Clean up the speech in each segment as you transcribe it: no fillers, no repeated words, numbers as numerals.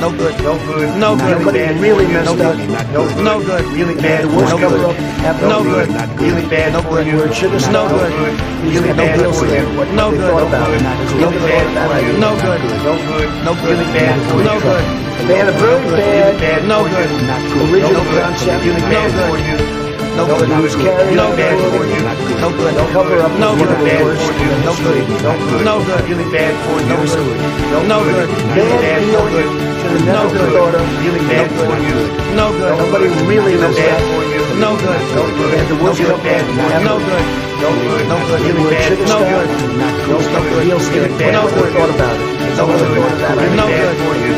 No good. No good. No good. Really bad Really for you. messed up. No good. No good. Really bad The for worst you. cover up ever. No good. Really bad No for good. you. Where it should have No stopped. good. Really No bad deal for you. standpoint. No They good. thought No about good. it. Really They bad thought about for it. you. No good. No good. No good. Really bad for you. No good. They had a very bad, No good. good. Original No good. concept. Really No bad good. for you. No good. It was carried No out bad for poorly. you. No good. No Cover up good. was one of the Really bad worst for in you. the history. No good. No good. Really bad for you. No good. No No good. good. Really Bad bad deal. for you. Should have No never been good. thought of. Really bad No for good. you. No good. Nobody really Really messed bad up. for you. No good. No good. They had the worst Really cover bad up for you. ever. No good. No good. No good. Really Where it bad should have for you. stopped. No No good. deal Really standpoint. bad No for one you. thought about it. No No one good. thought about it. Really No bad good. for you.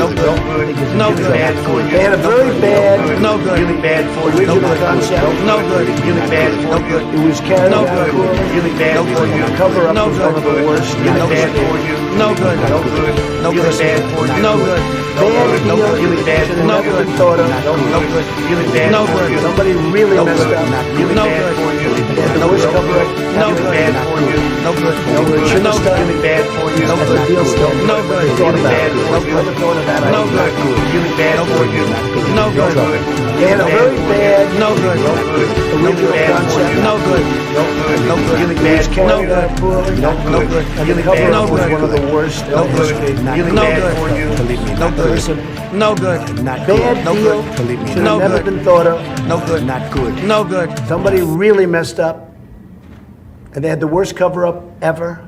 No good. No good. No Really good. bad for you. They had a very bad, No good. Really bad for you. original concept. No good. Really bad for you. It was carried No out good. poorly. Really bad for you. Cover up No was one of the good. worst in Really the bad history. for you. No good. No good. No Really good. bad for you. No good. No Bad good. deal. Really bad Should for have you. never been thought of. No good. Really bad No for good. you. Somebody really No messed good. up. Really No bad good. for you. They had the worst cover up. No Really good. bad Bad for you. No good. No good. Should have stopped. Really bad for you. No good. Deal still. No good. They thought Really about bad it. for you. Never thought of that. No idea. good. Really bad for you. No good. No good. They had a very bad, No good. No good. original Really bad for concept. you. No good. No good. No good. Really It bad was for carried you. out poorly. No good. And Really the cover bad up for was you. one of the worst. No good. Really No bad good. for you. No good. Listen, No good. bad No deal. good. Should No have never good. been thought of. No good. Not good. No good. Somebody really messed up, and they had the worst cover up ever.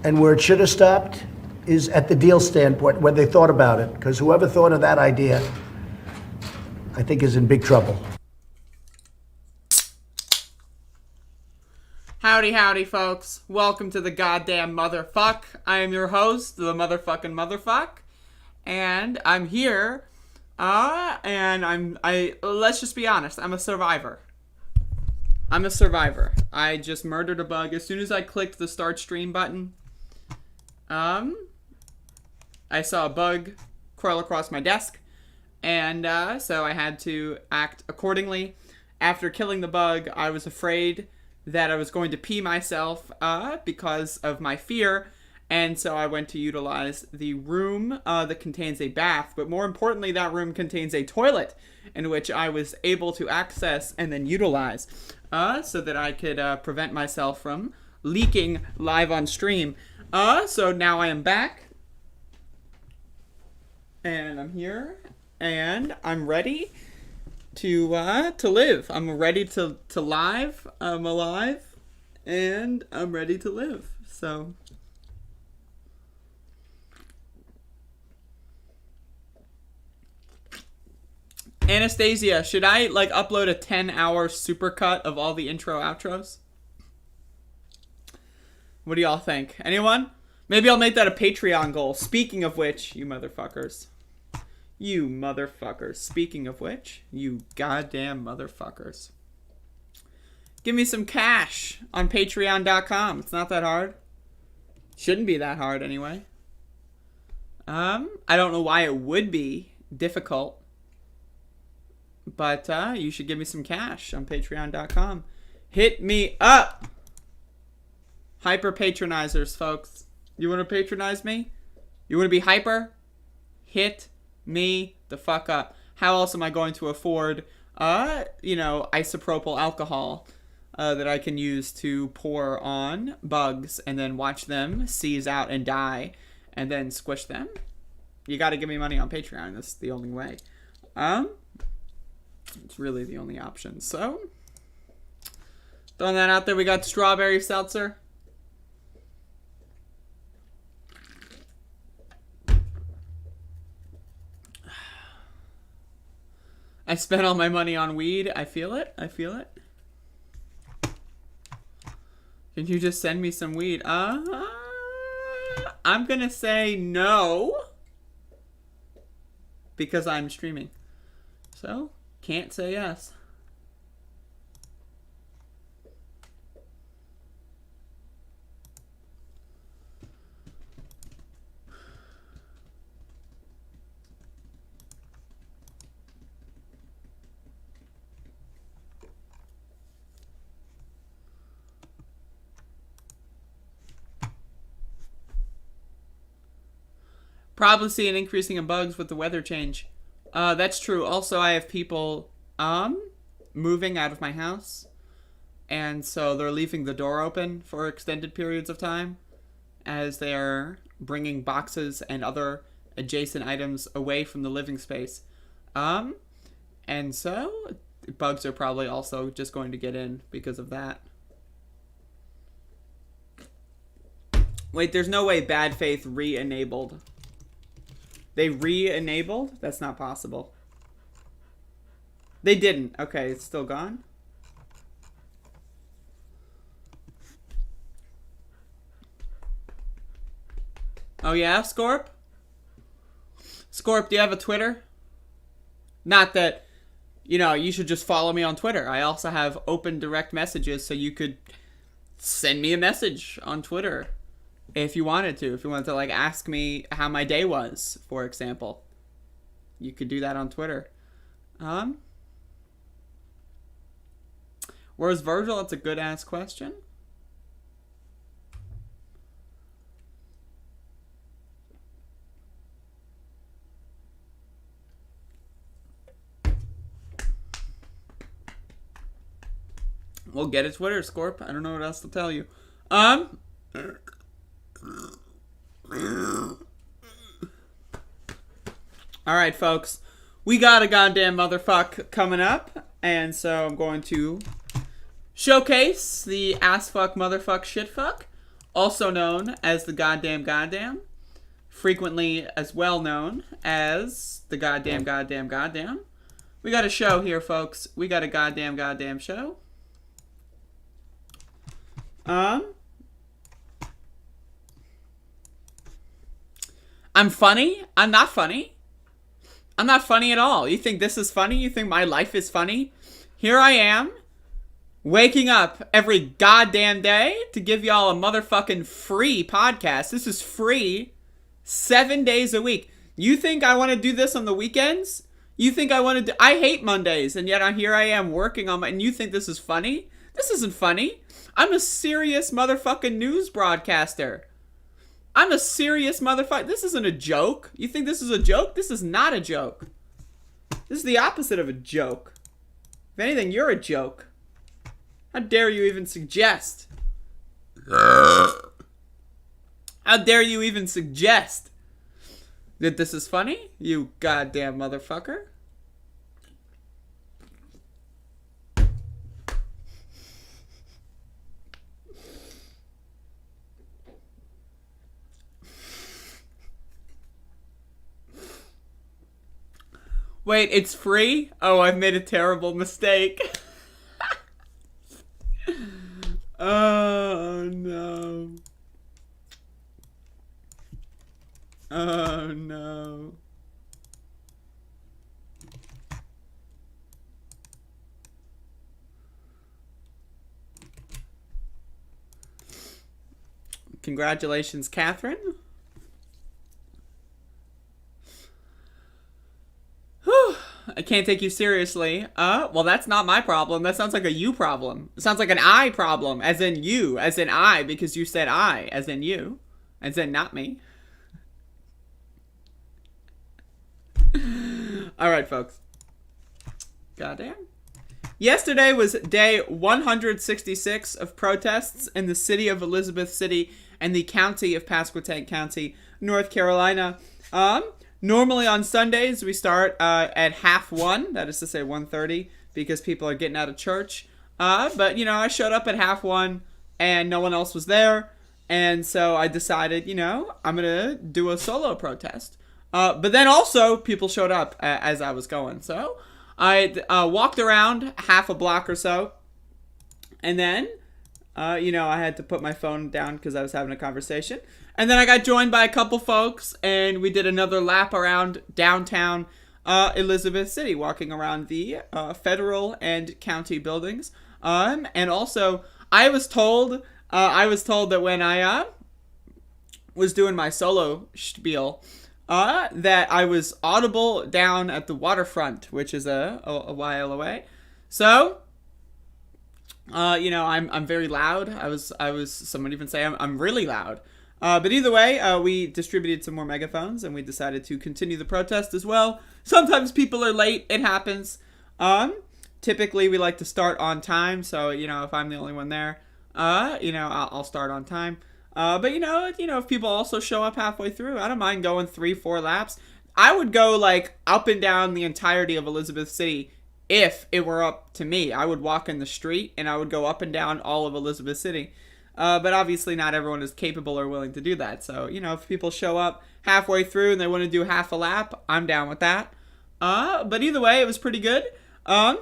And where it should have stopped is at the deal standpoint, where they thought about it. Because whoever thought of that idea, I think, is in big trouble. Howdy, howdy, folks. Welcome to the goddamn motherfuck. I am your host, the motherfucking motherfuck. And I'm here, let's just be honest, I'm a survivor. I'm a survivor. I just murdered a bug. As soon as I clicked the start stream button, I saw a bug crawl across my desk, and so I had to act accordingly. After killing the bug, I was afraid that I was going to pee myself because of my fear, and so I went to utilize the room that contains a bath, but more importantly, that room contains a toilet in which I was able to access and then utilize so that I could prevent myself from leaking live on stream. So now I am back, and I'm here, and I'm ready to live. I'm ready to live. I'm alive, and I'm ready to live. So Anastasia, should I like upload a 10-hour supercut of all the intro outros? What do y'all think? Anyone? Maybe I'll make that a Patreon goal. Speaking of which, you motherfuckers. You motherfuckers. Speaking of which, you goddamn motherfuckers. Give me some cash on patreon.com. It's not that hard. Shouldn't be that hard anyway. I don't know why it would be difficult. But you should give me some cash on patreon.com. Hit me up. Hyper patronizers, folks. You want to patronize me? You want to be hyper? Hit me the fuck up. How else am I going to afford, isopropyl alcohol that I can use to pour on bugs and then watch them seize out and die and then squish them? You got to give me money on Patreon. That's the only way. It's really the only option. So, throwing that out there, we got strawberry seltzer. I spent all my money on weed. I feel it. I feel it. Can you just send me some weed? I'm gonna say no. Because I'm streaming. So, can't say yes. Probably see an increasing in bugs with the weather change. That's true. Also, I have people moving out of my house, and so they're leaving the door open for extended periods of time as they are bringing boxes and other adjacent items away from the living space. And so bugs are probably also just going to get in because of that. Wait, there's no way bad faith re-enabled. They re-enabled? That's not possible. They didn't. Okay, it's still gone. Oh yeah, Scorp? Scorp, do you have a Twitter? Not that, you know, you should just follow me on Twitter. I also have open direct messages, so you could send me a message on Twitter if you wanted to. If you wanted to, like, ask me how my day was, for example. You could do that on Twitter. Where's Virgil? That's a good-ass question. Well, get a Twitter, Scorp. I don't know what else to tell you. Alright, folks. We got a goddamn motherfuck coming up. And so I'm going to showcase the ass fuck motherfuck shit fuck. Also known as the goddamn. Frequently as well known as the goddamn. We got a show here, folks. We got a goddamn show. I'm funny? I'm not funny. I'm not funny at all. You think this is funny? You think my life is funny? Here I am, waking up every goddamn day to give y'all a motherfucking free podcast. This is free 7 days a week. You think I want to do this on the weekends? You think I want to do... I hate Mondays, and yet here I am working on my... And you think this is funny? This isn't funny. I'm a serious motherfucking news broadcaster. I'm a serious motherfucker. This isn't a joke. You think this is a joke? This is not a joke. This is the opposite of a joke. If anything, you're a joke. How dare you even suggest? How dare you even suggest that this is funny, you goddamn motherfucker? Wait, it's free? Oh, I've made a terrible mistake. Oh, no. Oh, no. Congratulations, Catherine. I can't take you seriously. Well, that's not my problem. That sounds like a you problem. It sounds like an I problem, as in you, as in I, because you said I, as in you, as in not me. Alright, folks. Goddamn. Yesterday was day 166 of protests in the city of Elizabeth City and the county of Pasquotank County, North Carolina. Normally on Sundays, we start at 1:30, that is to say 1:30, because people are getting out of church. But, you know, I showed up at 1:30, and no one else was there. And so I decided, you know, I'm going to do a solo protest. But then also, people showed up as I was going. So I walked around half a block or so. And then, you know, I had to put my phone down because I was having a conversation. And then I got joined by a couple folks, and we did another lap around downtown Elizabeth City, walking around the federal and county buildings. And also, I was told that when I was doing my solo spiel, that I was audible down at the waterfront, which is a while away. So, you know, I'm very loud. I was. Someone even say I'm really loud. But either way, we distributed some more megaphones, and we decided to continue the protest as well. Sometimes people are late. It happens. Typically, we like to start on time. So, you know, if I'm the only one there, you know, I'll start on time. But, you know, if people also show up halfway through, I don't mind going 3-4 laps. I would go, like, up and down the entirety of Elizabeth City if it were up to me. I would walk in the street, and I would go up and down all of Elizabeth City. But obviously not everyone is capable or willing to do that. So, you know, if people show up halfway through and they want to do half a lap, I'm down with that. But either way, it was pretty good. So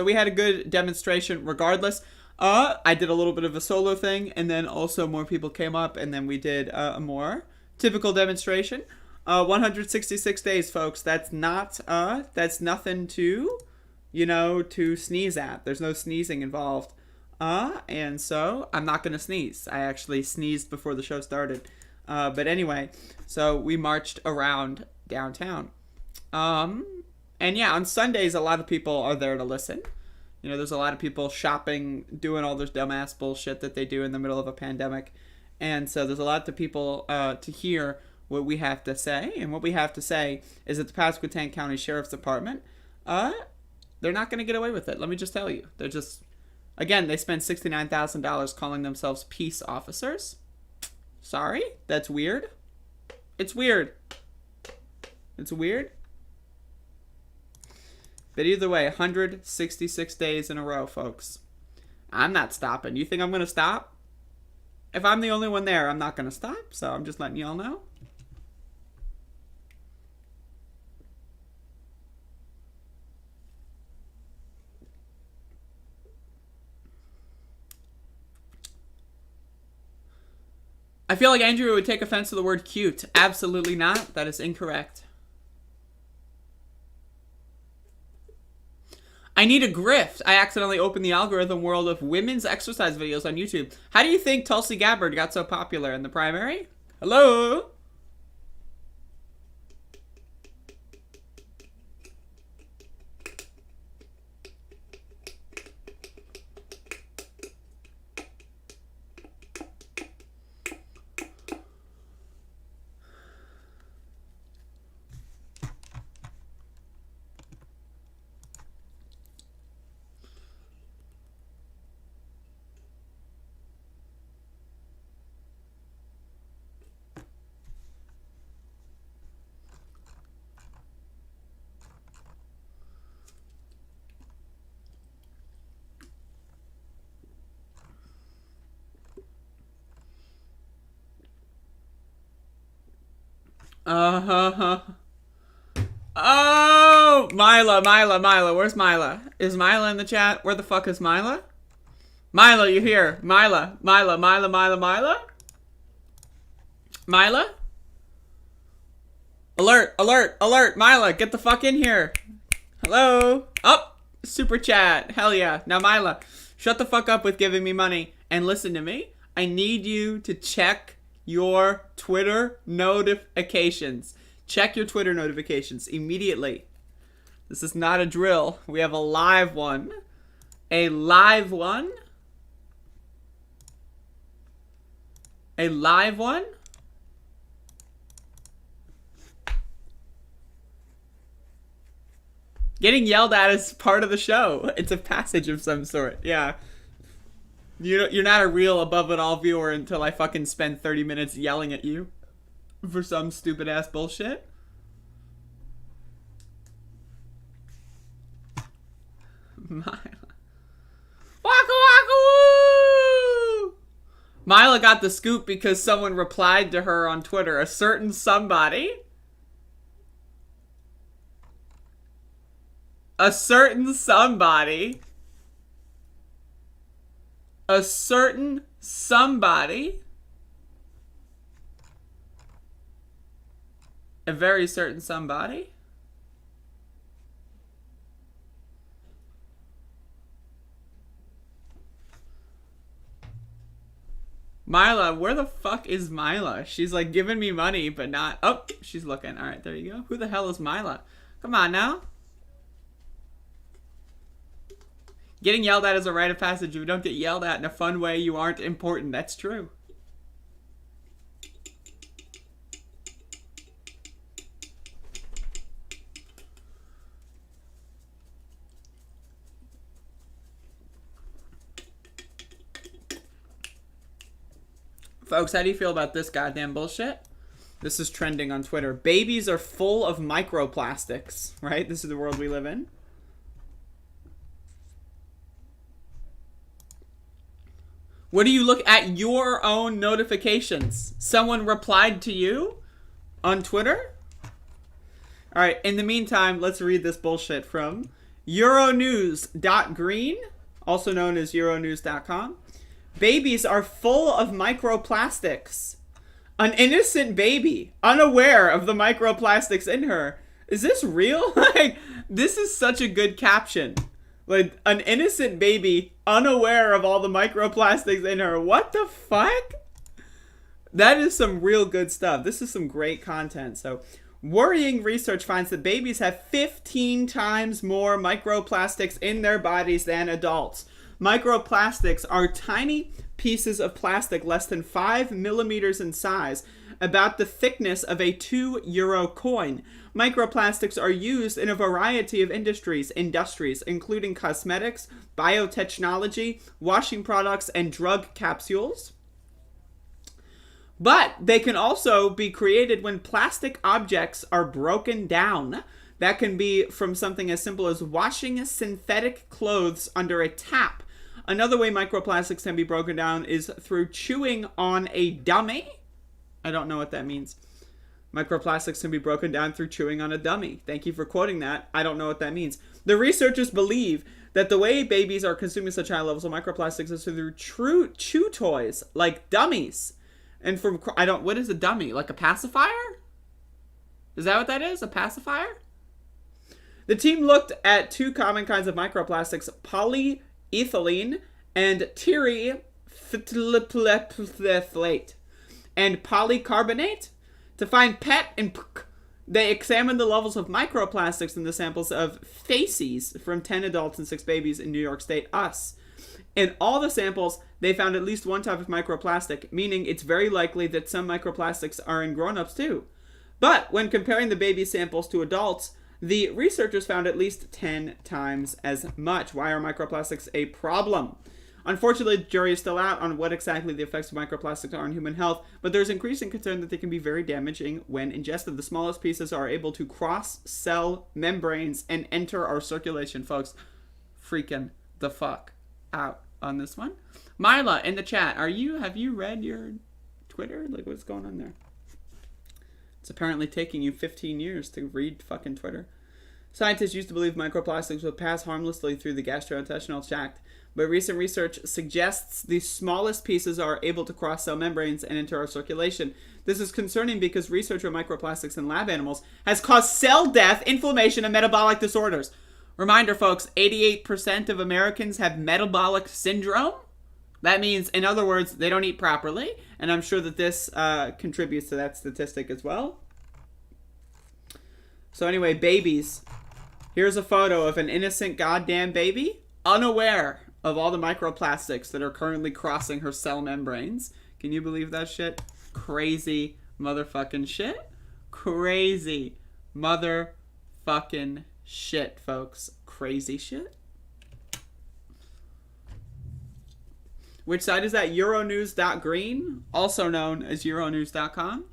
we had a good demonstration regardless. I did a little bit of a solo thing, and then also more people came up, and then we did a more typical demonstration. 166 days, folks. That's nothing to, you know, to sneeze at. There's no sneezing involved. And so I'm not going to sneeze. I actually sneezed before the show started. But anyway, so we marched around downtown. And yeah, on Sundays, a lot of people are there to listen. You know, there's a lot of people shopping, doing all this dumbass bullshit that they do in the middle of a pandemic. And so there's a lot of people to hear what we have to say. And what we have to say is that the Pasquotank County Sheriff's Department, they're not going to get away with it. Let me just tell you. They're just, again, they spend $69,000 calling themselves peace officers. Sorry, that's weird. It's weird. It's weird. But either way, 166 days in a row, folks. I'm not stopping. You think I'm going to stop? If I'm the only one there, I'm not going to stop. So I'm just letting y'all know. I feel like Andrea would take offense to the word cute. Absolutely not. That is incorrect. I need a grift. I accidentally opened the algorithm world of women's exercise videos on YouTube. How do you think Tulsi Gabbard got so popular in the primary? Hello? Oh, Mila. Where's Mila? Is Mila in the chat? Where the fuck is Mila? Mila, you here? Mila. Mila? Alert. Mila, get the fuck in here. Hello? Oh, super chat. Hell yeah. Now, Mila, shut the fuck up with giving me money and listen to me. I need you to check your Twitter notifications. Check your Twitter notifications immediately. This is not a drill. We have a live one. A live one? A live one? Getting yelled at is part of the show. It's a passage of some sort. Yeah. You're not a real above it all viewer until I fucking spend 30 minutes yelling at you for some stupid ass bullshit. Mila. Waka waka woo! Mila got the scoop because someone replied to her on Twitter. A certain somebody. A certain somebody. A certain somebody. A very certain somebody. Mila, where the fuck is Mila? She's like giving me money, but not. Oh, she's looking. All right, there you go. Who the hell is Mila? Come on now. Getting yelled at is a rite of passage. If you don't get yelled at in a fun way, you aren't important. That's true. Folks, how do you feel about this goddamn bullshit? This is trending on Twitter. Babies are full of microplastics, right? This is the world we live in. What do you look at your own notifications? Someone replied to you on Twitter? All right, in the meantime, let's read this bullshit from Euronews.green, also known as Euronews.com. Babies are full of microplastics. An innocent baby, unaware of the microplastics in her. Is this real? Like, this is such a good caption. Like, an innocent baby, unaware of all the microplastics in her. What the fuck? That is some real good stuff. This is some great content. So, worrying research finds that babies have 15 times more microplastics in their bodies than adults. Microplastics are tiny pieces of plastic less than 5 millimeters in size, about the thickness of a €2 coin. Microplastics are used in a variety of industries, including cosmetics, biotechnology, washing products, and drug capsules. But they can also be created when plastic objects are broken down. That can be from something as simple as washing synthetic clothes under a tap. Another way microplastics can be broken down is through chewing on a dummy. I don't know what that means. Microplastics can be broken down through chewing on a dummy. Thank you for quoting that. I don't know what that means. The researchers believe that the way babies are consuming such high levels of microplastics is through true chew toys, like dummies. And from, what is a dummy? Like a pacifier? Is that what that is? A pacifier? The team looked at two common kinds of microplastics, polyethylene and terephthalate, and polycarbonate. To find PET and PK, they examined the levels of microplastics in the samples of feces from 10 adults and 6 babies in New York State, us. In all the samples, they found at least one type of microplastic, meaning it's very likely that some microplastics are in grown-ups too. But when comparing the baby samples to adults, the researchers found at least 10 times as much. Why are microplastics a problem? Unfortunately, the jury is still out on what exactly the effects of microplastics are on human health, but there's increasing concern that they can be very damaging when ingested. The smallest pieces are able to cross cell membranes and enter our circulation, folks. Freaking the fuck out on this one. Mila in the chat, have you read your Twitter? Like, what's going on there? It's apparently taking you 15 years to read fucking Twitter. Scientists used to believe microplastics would pass harmlessly through the gastrointestinal tract, but recent research suggests the smallest pieces are able to cross cell membranes and enter our circulation. This is concerning because research on microplastics in lab animals has caused cell death, inflammation, and metabolic disorders. Reminder, folks, 88% of Americans have metabolic syndrome. That means, in other words, they don't eat properly, and I'm sure that this contributes to that statistic as well. So anyway, babies. Here's a photo of an innocent goddamn baby, unaware of all the microplastics that are currently crossing her cell membranes. Can you believe that shit? Crazy motherfucking shit. Crazy motherfucking shit, folks. Crazy shit. Which site is that? Euronews.green, also known as Euronews.com.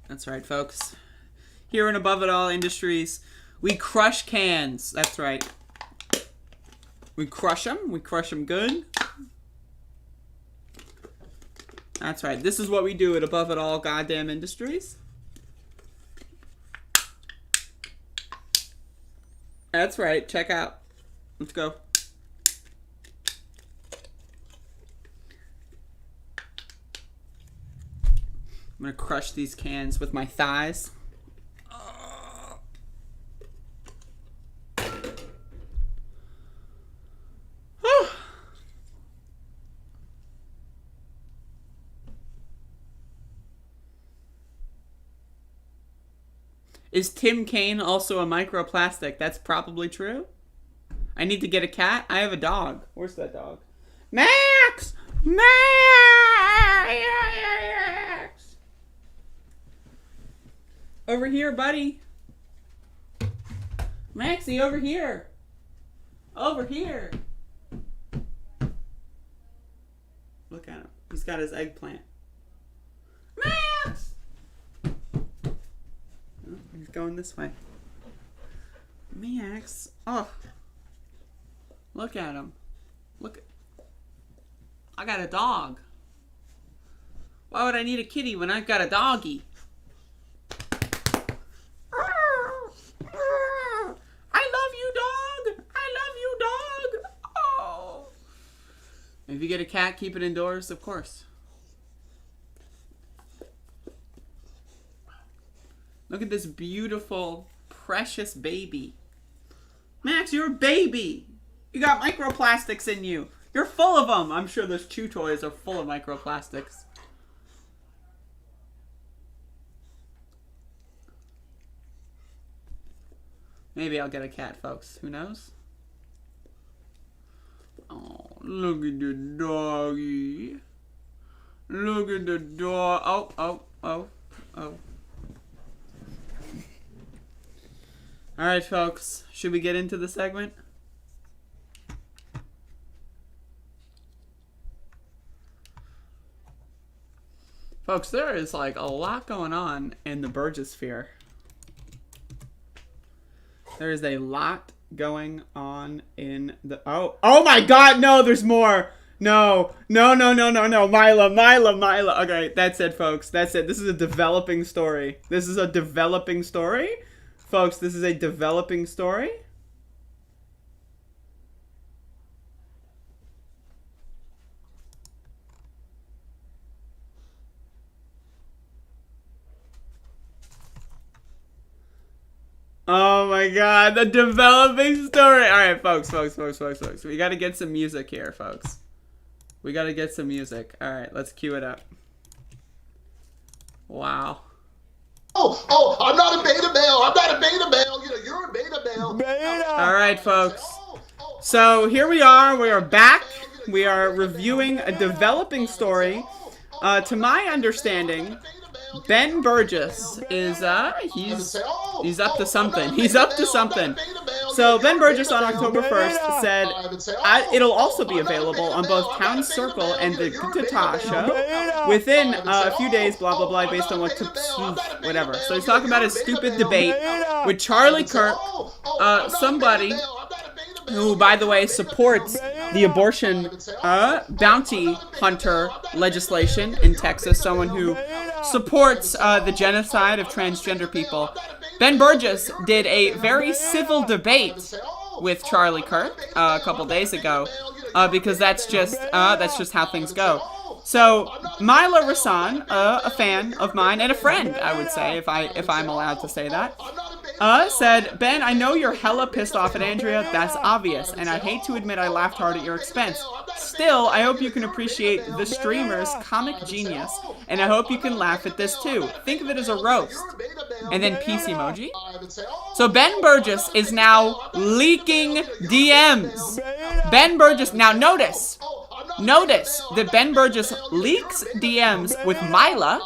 That's right, folks. Here in Above It All Industries, we crush cans. That's right. We crush them. We crush them good. That's right. This is what we do at Above It All Goddamn Industries. That's right. Check out. Let's go. I'm gonna crush these cans with my thighs. Is Tim Kaine also a microplastic? That's probably true. I need to get a cat. I have a dog. Where's that dog? Max! Max! Over here, buddy. Maxie, over here. Over here. Look at him. He's got his eggplant. Max! Oh, he's going this way. Max. Oh. Look at him. Look. I got a dog. Why would I need a kitty when I've got a doggy? I love you, dog. I love you, dog. Oh. If you get a cat, keep it indoors, of course. Look at this beautiful, precious baby. Max, you're a baby. You got microplastics in you. You're full of them. I'm sure those chew toys are full of microplastics. Maybe I'll get a cat, folks. Who knows? Oh, look at the doggy. Look at the dog. Oh, oh, oh, oh. All right, folks. Should we get into the segment? Folks, there is like a lot going on in the Burgis sphere. There is a lot going on in the... Oh my God, no, there's more. No. Mila. Okay, that's it, folks. That's it. This is a developing story. Folks, this is a developing story. Oh my God, the developing story. All right, folks. We got to get some music here, folks. We got to get some music. All right, let's cue it up. Wow. Oh, I'm not a beta male. I'm not a beta male. You know, you're a beta male. Beta. All right, folks. So here we are. We are back. We are reviewing a developing story. To my understanding, Ben Burgis is he's up to something. He's up to something. So Ben Burgis on October 1st said it'll also be available on both Town Circle and the Tata show within a few days, blah blah blah, based on whatever. So he's talking about his stupid debate with Charlie Kirk, somebody who, by the way, supports the abortion bounty hunter legislation in Texas, someone who supports the genocide of transgender people. Ben Burgis did a very civil debate with Charlie Kirk a couple days ago, because that's just how things go. So Mila Rasan, a fan of mine and a friend, I would say, if I'm allowed to say that, said, Ben, I know you're hella pissed off at Andrea, that's obvious, and I hate to admit I laughed hard at your expense. Still, I hope you can appreciate the streamer's comic genius, and I hope you can laugh at this too. Think of it as a roast. And then peace emoji. So Ben Burgis is now leaking DMs. Ben Burgis, now notice that Ben Burgis leaks DMs with Mila,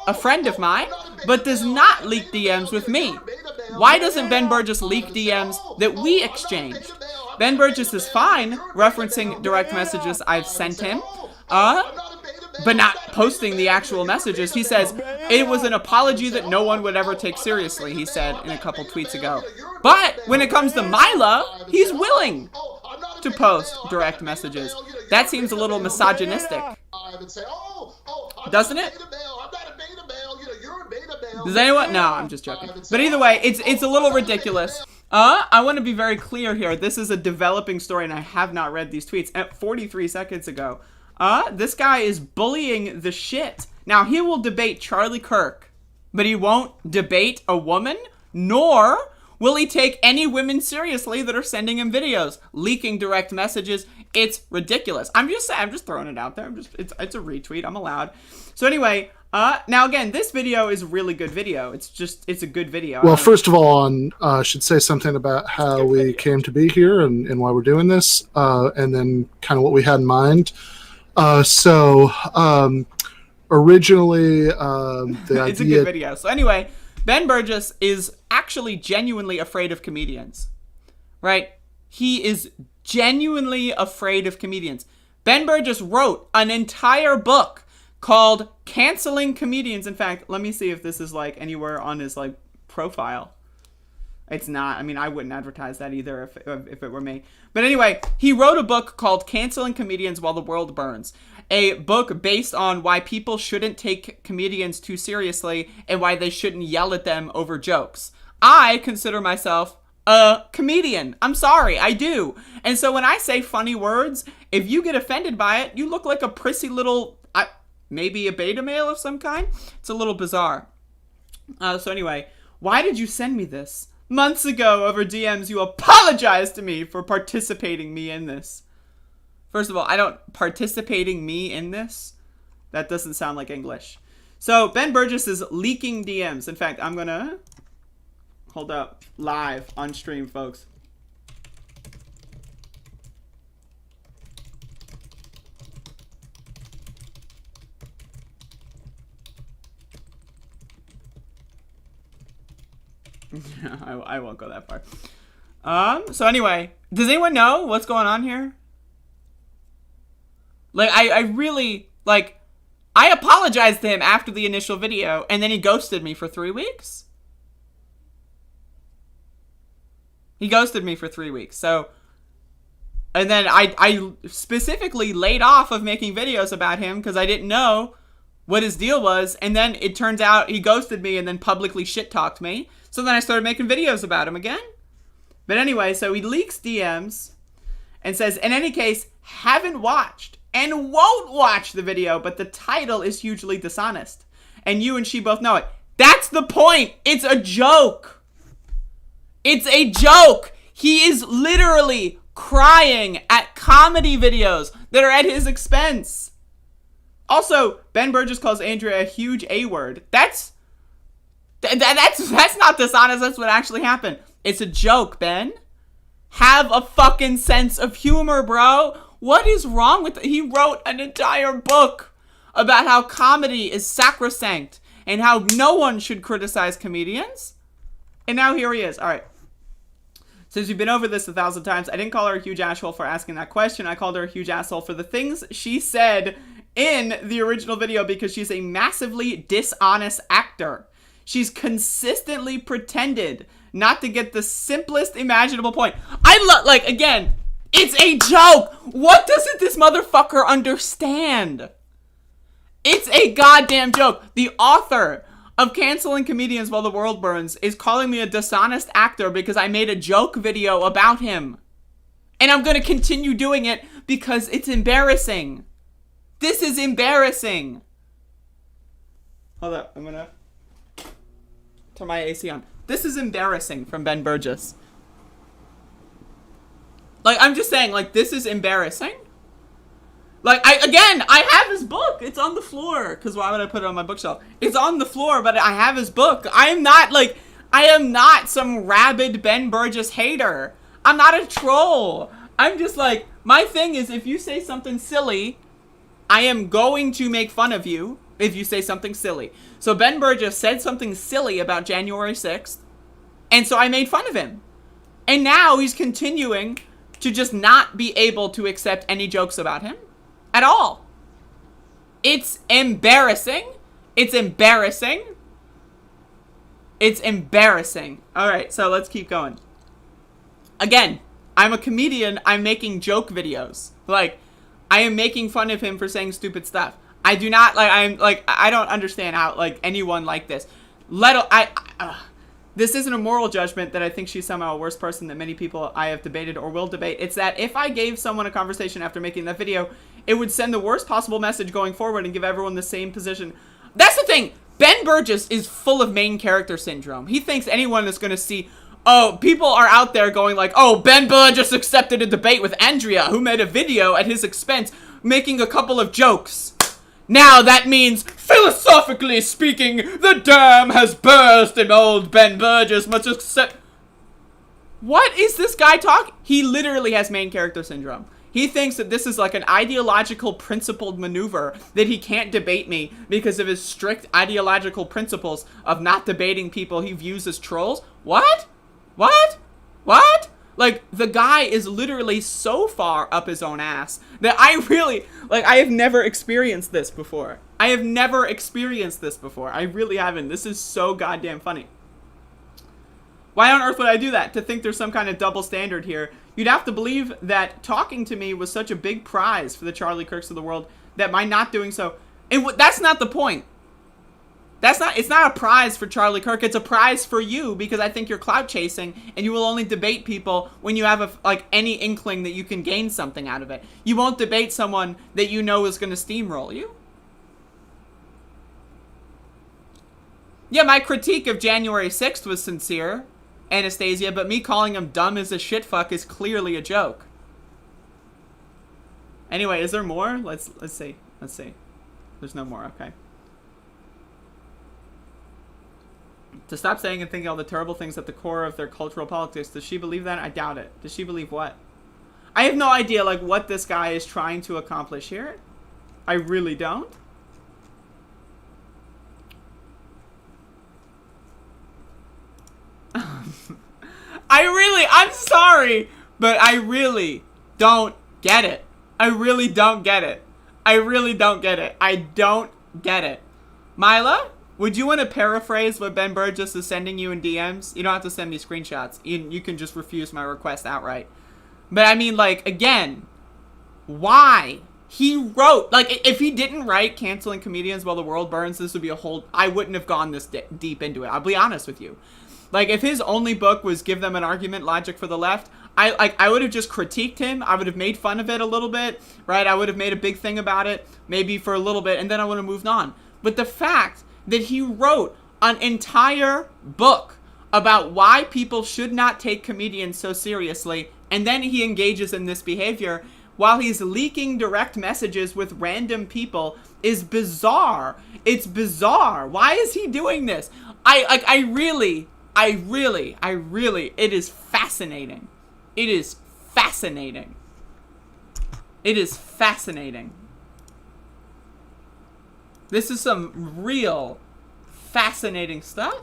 a friend of mine, but does not leak DMs with me. Why doesn't Ben Burgis leak DMs that we exchanged? Ben Burgis is fine referencing direct messages I've sent him, but not posting the actual messages. He says, it was an apology that no one would ever take seriously, he said in a couple tweets ago. But when it comes to Mila, he's willing to post direct messages. That seems a little misogynistic, doesn't it? Does anyone? No, I'm just joking. But either way, it's a little ridiculous. I want to be very clear here. This is a developing story, and I have not read these tweets. At 43 seconds ago, this guy is bullying the shit Now, he will debate Charlie Kirk, but he won't debate a woman, nor will he take any women seriously that are sending him videos, leaking direct messages. It's ridiculous. I'm just throwing it out there. It's a retweet. I'm allowed. So anyway, now again, this video is a really good video. It's a good video. Well, first of all, I should say something about how we came to be here and why we're doing this, and then kind of what we had in mind. Originally, the idea... It's a good video. So anyway, Ben Burgis is actually genuinely afraid of comedians, right? He is genuinely afraid of comedians. Ben Burgis wrote an entire book called Canceling Comedians. In fact, let me see if this is like anywhere on his like profile. It's not. I mean, I wouldn't advertise that either if it were me. But anyway, he wrote a book called Canceling Comedians While the World Burns. A book based on why people shouldn't take comedians too seriously and why they shouldn't yell at them over jokes. I consider myself a comedian. I'm sorry, I do. And so when I say funny words, if you get offended by it, you look like a prissy little, maybe a beta male of some kind. It's a little bizarre. So anyway, why did you send me this? Months ago over DMs, you apologized to me for participating me in this. First of all, participating me in this? That doesn't sound like English. So Ben Burgis is leaking DMs. In fact, I'm gonna hold up live on stream, folks. I won't go that far. So anyway, does anyone know what's going on here? Like, I really, like, I apologized to him after the initial video, and then he ghosted me for 3 weeks? He ghosted me for 3 weeks, so, and then I specifically laid off of making videos about him because I didn't know what his deal was, and then it turns out he ghosted me and then publicly shit-talked me, so then I started making videos about him again. But anyway, so he leaks DMs and says, in any case, haven't watched and won't watch the video, but the title is hugely dishonest. And you and she both know it. That's the point. It's a joke. It's a joke. He is literally crying at comedy videos that are at his expense. Also, Ben Burgis calls Andrea a huge A-word. That's not dishonest. That's what actually happened. It's a joke, Ben. Have a fucking sense of humor, bro. What is wrong with... He wrote an entire book about how comedy is sacrosanct and how no one should criticize comedians. And now here he is. All right. Since we've been over this 1,000 times, I didn't call her a huge asshole for asking that question. I called her a huge asshole for the things she said in the original video because she's a massively dishonest actor. She's consistently pretended not to get the simplest imaginable point. Like, again, it's a joke. What doesn't this motherfucker understand? It's a goddamn joke. The author of Canceling Comedians While the World Burns is calling me a dishonest actor because I made a joke video about him. And I'm going to continue doing it because it's embarrassing. This is embarrassing. Hold up. I'm going to turn my AC on. This is embarrassing from Ben Burgis. Like, I'm just saying, like, this is embarrassing. Like, I have his book. It's on the floor. Because why would I put it on my bookshelf? It's on the floor, but I have his book. I am not some rabid Ben Burgis hater. I'm not a troll. I'm just like, my thing is, if you say something silly, I am going to make fun of you if you say something silly. So Ben Burgis said something silly about January 6th, and so I made fun of him. And now he's continuing to just not be able to accept any jokes about him at all. It's embarrassing. It's embarrassing. It's embarrassing. All right, so let's keep going. Again, I'm a comedian. I'm making joke videos. Like, I am making fun of him for saying stupid stuff. I do not, like, I don't understand how, like, anyone like this. This isn't a moral judgment that I think she's somehow a worse person than many people I have debated or will debate. It's that if I gave someone a conversation after making that video, it would send the worst possible message going forward and give everyone the same position That's the thing. Ben Burgis is full of main character syndrome. He thinks anyone is going to see, oh, people are out there going like, oh, Ben Burgis accepted a debate with Andrea, who made a video at his expense, making a couple of jokes. Now that means, philosophically speaking, the dam has burst and old Ben Burgis must accept... What is this guy talking? He literally has main character syndrome. He thinks that this is like an ideological principled maneuver, that he can't debate me because of his strict ideological principles of not debating people he views as trolls. What? What? What? Like, the guy is literally so far up his own ass that I really, like, I have never experienced this before. I have never experienced this before. I really haven't. This is so goddamn funny. Why on earth would I do that? To think there's some kind of double standard here. You'd have to believe that talking to me was such a big prize for the Charlie Kirks of the world that my not doing so... And that's not the point. It's not a prize for Charlie Kirk. It's a prize for you because I think you're clout chasing and you will only debate people when you have any inkling that you can gain something out of it. You won't debate someone that you know is going to steamroll you. Yeah, my critique of January 6th was sincere, Anastasia, but me calling him dumb as a shitfuck is clearly a joke. Anyway, is there more? Let's see. Let's see. There's no more. Okay. To stop saying and thinking all the terrible things at the core of their cultural politics. Does she believe that? I doubt it. Does she believe what? I have no idea, like, what this guy is trying to accomplish here. I really don't. I'm sorry, but I really don't get it. I really don't get it. I really don't get it. I don't get it. Mila, would you want to paraphrase what Ben Burgis is sending you in DMs? You don't have to send me screenshots. You can just refuse my request outright. But I mean, like, again, why? He wrote, like, if he didn't write Canceling Comedians While the World Burns, this would be a whole... I wouldn't have gone this deep into it. I'll be honest with you. Like, if his only book was Give Them an Argument, Logic for the Left, I would have just critiqued him. I would have made fun of it a little bit, right? I would have made a big thing about it, maybe for a little bit, and then I would have moved on. But the fact that he wrote an entire book about why people should not take comedians so seriously, and then he engages in this behavior while he's leaking direct messages with random people is bizarre. It's bizarre. Why is he doing this? I really, it is fascinating. It is fascinating. It is fascinating. This is some real fascinating stuff.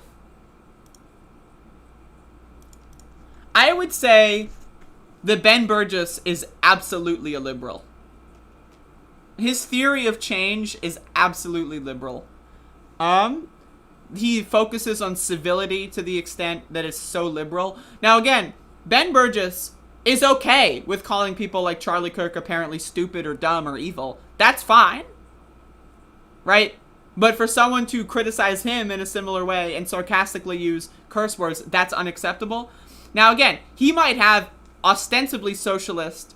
I would say that Ben Burgis is absolutely a liberal. His theory of change is absolutely liberal. He focuses on civility to the extent that it's so liberal. Now again, Ben Burgis is okay with calling people like Charlie Kirk apparently stupid or dumb or evil. That's fine. Right? But for someone to criticize him in a similar way and sarcastically use curse words, that's unacceptable. Now again, he might have ostensibly socialist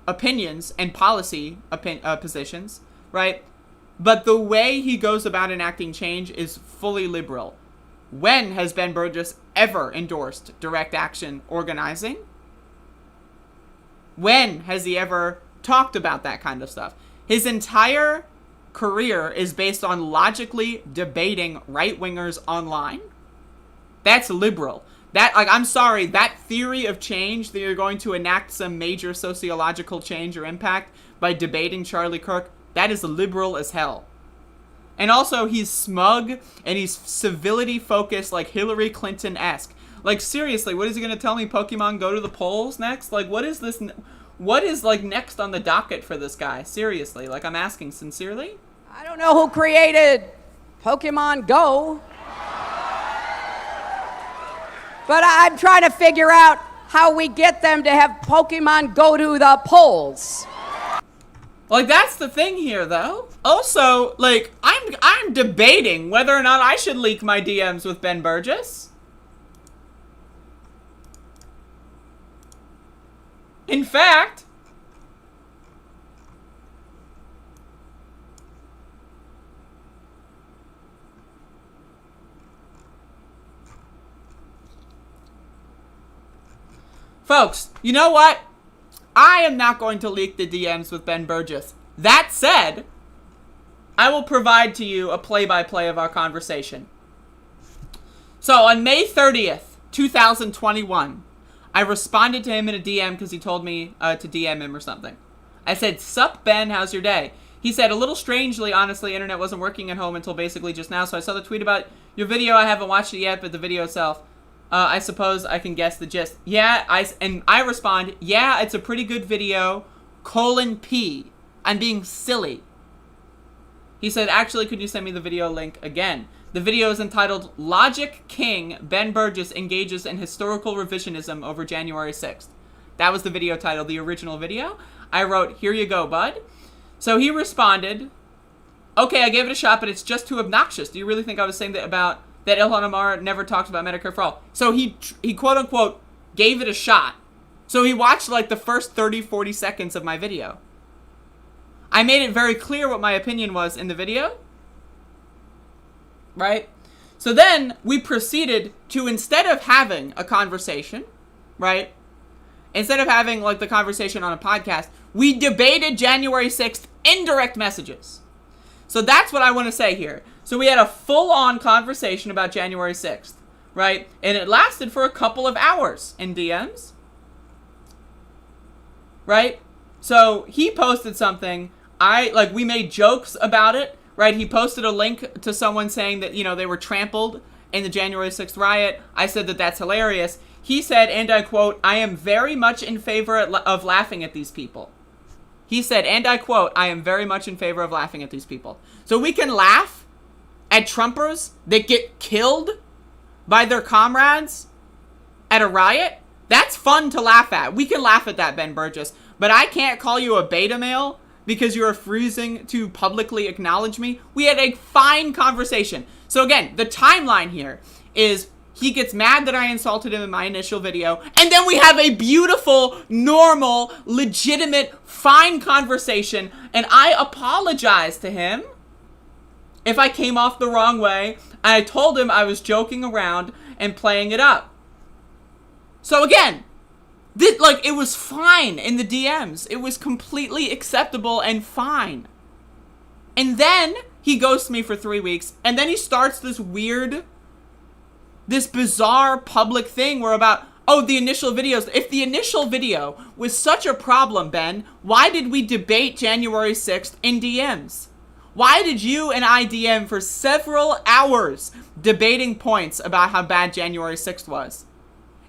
opinions and policy positions, right? But the way he goes about enacting change is fully liberal. When has Ben Burgis ever endorsed direct action organizing? When has he ever talked about that kind of stuff? His entire career is based on logically debating right-wingers online. That's liberal. That, like, I'm sorry, that theory of change that you're going to enact some major sociological change or impact by debating Charlie Kirk, that is liberal as hell. And also, he's smug, and he's civility-focused, like Hillary Clinton-esque. Like, seriously, what is he going to tell me? Pokemon go to the polls next? Like, what is this? What is, like, next on the docket for this guy? Seriously, like, I'm asking sincerely? I don't know who created Pokemon Go. But I'm trying to figure out how we get them to have Pokemon go to the polls. Like, that's the thing here, though. Also, like, I'm debating whether or not I should leak my DMs with Ben Burgis. In fact, Folks, you know what? I am not going to leak the DMs with Ben Burgis. That said, I will provide to you a play-by-play of our conversation. So on May 30th, 2021, I responded to him in a DM because he told me to DM him or something. I said, "Sup, Ben, how's your day?" He said, "A little strangely, honestly, internet wasn't working at home until basically just now, so I saw the tweet about your video. I haven't watched it yet, but the video itself, I suppose I can guess the gist." Yeah, I respond, "Yeah, it's a pretty good video, P. I'm being silly." He said, "Actually, could you send me the video link again?" The video is entitled "Logic King Ben Burgis Engages in Historical Revisionism Over January 6th. That was the video title, the original video. I wrote, "Here you go, bud." So he responded, "Okay, I gave it a shot, but it's just too obnoxious. Do you really think I was saying that about that Ilhan Omar never talked about Medicare for all?" So he quote unquote gave it a shot. So he watched like the first 30, 40 seconds of my video. I made it very clear what my opinion was in the video. Right? So then we proceeded to, instead of having a conversation, right? Instead of having like the conversation on a podcast, we debated January 6th in direct messages. So that's what I want to say here. So we had a full-on conversation about January 6th, right? And it lasted for a couple of hours in DMs, right? So he posted something. We made jokes about it. Right, he posted a link to someone saying that, you know, they were trampled in the January 6th riot. I said that that's hilarious. He said, and I quote, "I am very much in favor of laughing at these people." He said, and I quote, "I am very much in favor of laughing at these people." So we can laugh at Trumpers that get killed by their comrades at a riot. That's fun to laugh at. We can laugh at that, Ben Burgis. But I can't call you a beta male because you're refusing to publicly acknowledge me. We had a fine conversation. So again, the timeline here is he gets mad that I insulted him in my initial video, and then we have a beautiful, normal, legitimate, fine conversation, and I apologize to him if I came off the wrong way, and I told him I was joking around and playing it up. So again, it was fine in the DMs. It was completely acceptable and fine. And then he ghosts me for 3 weeks, and then he starts this bizarre public thing where about, the initial videos. If the initial video was such a problem, Ben, why did we debate January 6th in DMs? Why did you and I DM for several hours debating points about how bad January 6th was?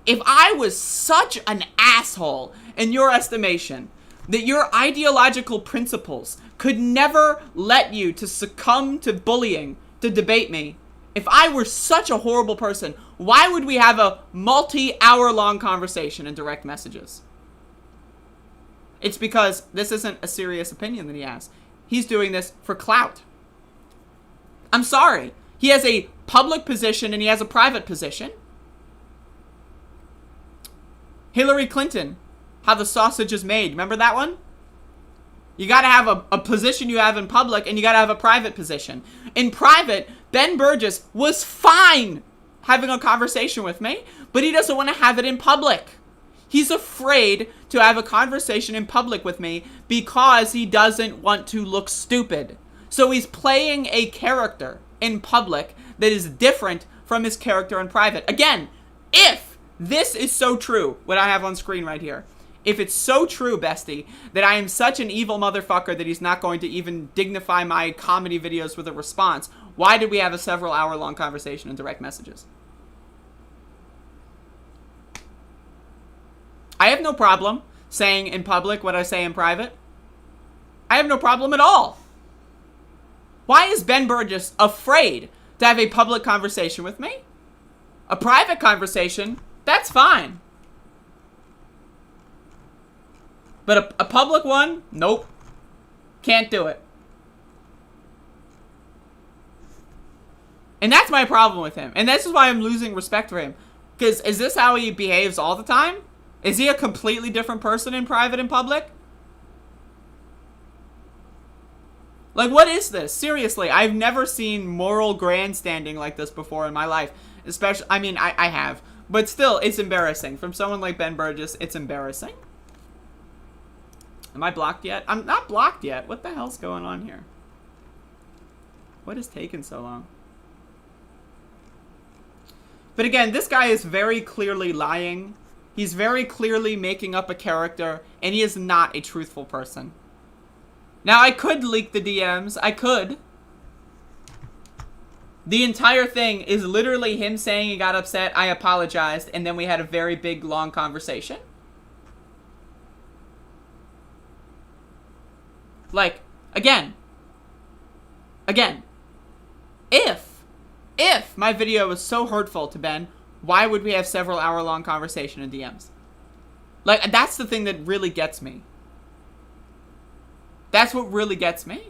If I was such an asshole in your estimation that your ideological principles could never let you to succumb to bullying to debate me, if I were such a horrible person, why would we have a multi-hour-long conversation in direct messages? It's because this isn't a serious opinion that he has. He's doing this for clout. I'm sorry. He has a public position and he has a private position. Hillary Clinton, how the sausage is made. Remember that one? You got to have a position you have in public, and you got to have a private position. In private, Ben Burgis was fine having a conversation with me, but he doesn't want to have it in public. He's afraid to have a conversation in public with me because he doesn't want to look stupid. So he's playing a character in public that is different from his character in private. Again, if this is so true, what I have on screen right here. If it's so true, bestie, that I am such an evil motherfucker that he's not going to even dignify my comedy videos with a response, why did we have a several hour-long conversation in direct messages? I have no problem saying in public what I say in private. I have no problem at all. Why is Ben Burgis afraid to have a public conversation with me? A private conversation, that's fine. But a public one, nope. Can't do it. And that's my problem with him. And this is why I'm losing respect for him. Because is this how he behaves all the time? Is he a completely different person in private and public? Like, what is this? Seriously, I've never seen moral grandstanding like this before in my life. Especially, I mean, I have. But still, it's embarrassing. From someone like Ben Burgis, it's embarrassing. Am I blocked yet? I'm not blocked yet. What the hell's going on here? What is taking so long? But again, this guy is very clearly lying. He's very clearly making up a character, and he is not a truthful person. Now, I could leak the DMs. I could. The entire thing is literally him saying he got upset, I apologized, and then we had a very big, long conversation. Like, again, if my video was so hurtful to Ben, why would we have several hour-long conversation in DMs? Like, that's the thing that really gets me. That's what really gets me.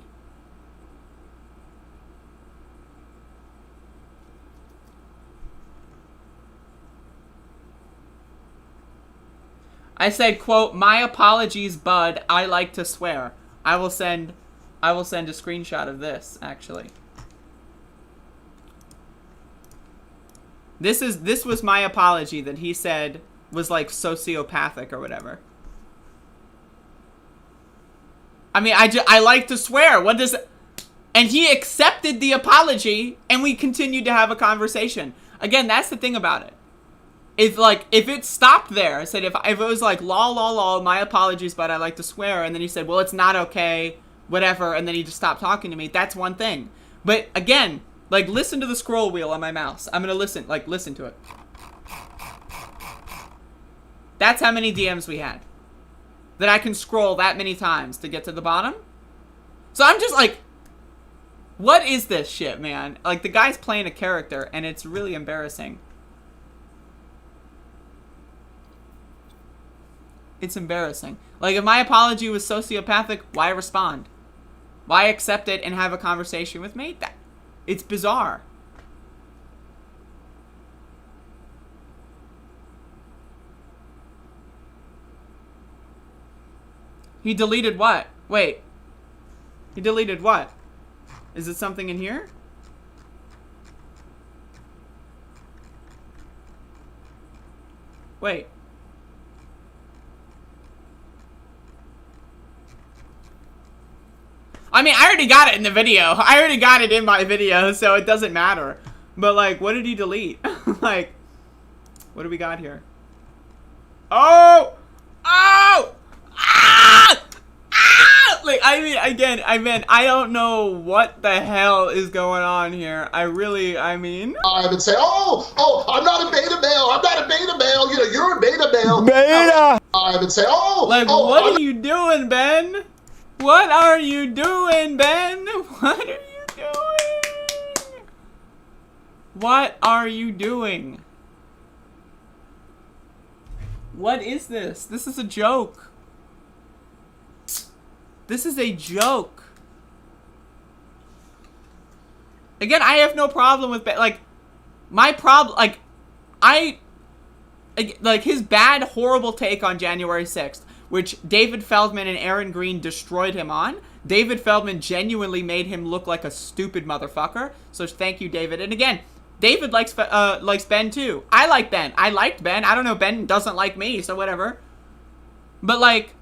I said, quote, my apologies, bud. I like to swear. I will send a screenshot of this, actually. This was my apology that he said was like sociopathic or whatever. I mean, I like to swear. What does it? And he accepted the apology, and we continued to have a conversation. Again, that's the thing about it. If it stopped there, I said if it was like lol, my apologies, but I like to swear, and then he said, well, it's not okay, whatever, and then he just stopped talking to me. That's one thing. But again, like, listen to the scroll wheel on my mouse. I'm gonna listen to it. That's how many DMs we had. That I can scroll that many times to get to the bottom. So I'm just like, what is this shit, man? Like, the guy's playing a character, and it's really embarrassing. It's embarrassing. Like, if my apology was sociopathic, why respond? Why accept it and have a conversation with me? It's bizarre. He deleted what? Wait. He deleted what? Is it something in here? Wait. I mean, I already got it in the video. I already got it in my video, so it doesn't matter. But, like, what did he delete? Like, what do we got here? Oh! Oh! Ah! Ah! Like, I mean, again, I don't know what the hell is going on here. I mean... I would say, oh, I'm not a beta male. I'm not a beta male. You know, you're a beta male. Beta! I would say, Like, what are you doing, Ben? What are you doing, Ben? What are you doing? What are you doing? What is this? This is a joke. This is a joke. Again, I have no problem with Ben. Like, my problem, like, his bad, horrible take on January 6th, which David Feldman and Aaron Green destroyed him on. David Feldman genuinely made him look like a stupid motherfucker. So thank you, David. And again, David likes Ben too. I like Ben. I liked Ben. I don't know, Ben doesn't like me, so whatever. But like,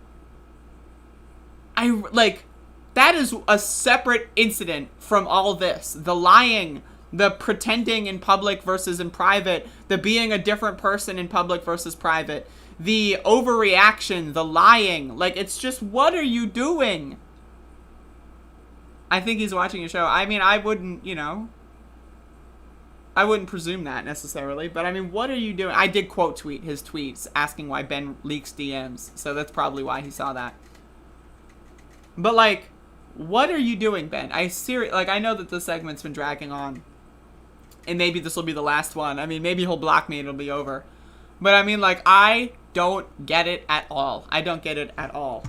that is a separate incident from all this. The lying, the pretending in public versus in private, the being a different person in public versus private, the overreaction, the lying. Like, it's just, what are you doing? I think he's watching a show. I mean, I wouldn't, you know, I wouldn't presume that necessarily, but I mean, what are you doing? I did quote tweet his tweets asking why Ben leaks DMs, so that's probably why he saw that. But like, what are you doing, Ben? I know that this segment's been dragging on, and maybe this will be the last one. I mean, maybe he'll block me and it'll be over. But I mean, like, I don't get it at all. I don't get it at all.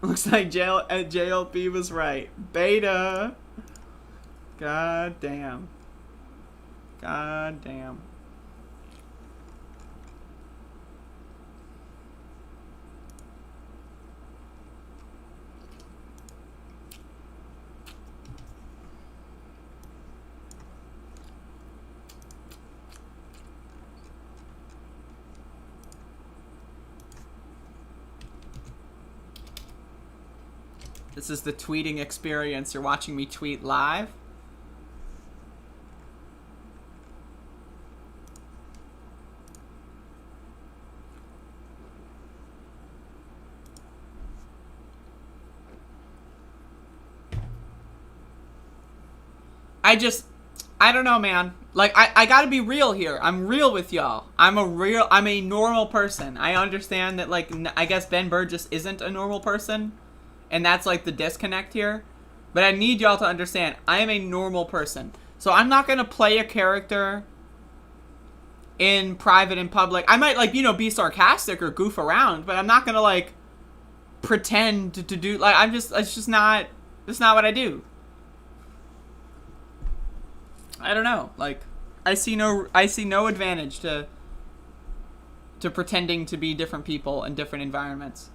Looks like JLP was right. Beta. God damn. God damn. This is the tweeting experience. You're watching me tweet live. I don't know, man. Like, I gotta be real here. I'm real with y'all. I'm a normal person. I understand that, like, I guess Ben Burgis isn't a normal person, and that's, like, the disconnect here. But I need y'all to understand, I am a normal person. So I'm not gonna play a character in private and public. I might, like, you know, be sarcastic or goof around, but I'm not gonna, like, pretend to do, like, it's not what I do. I don't know. Like, I see no advantage to pretending to be different people in different environments.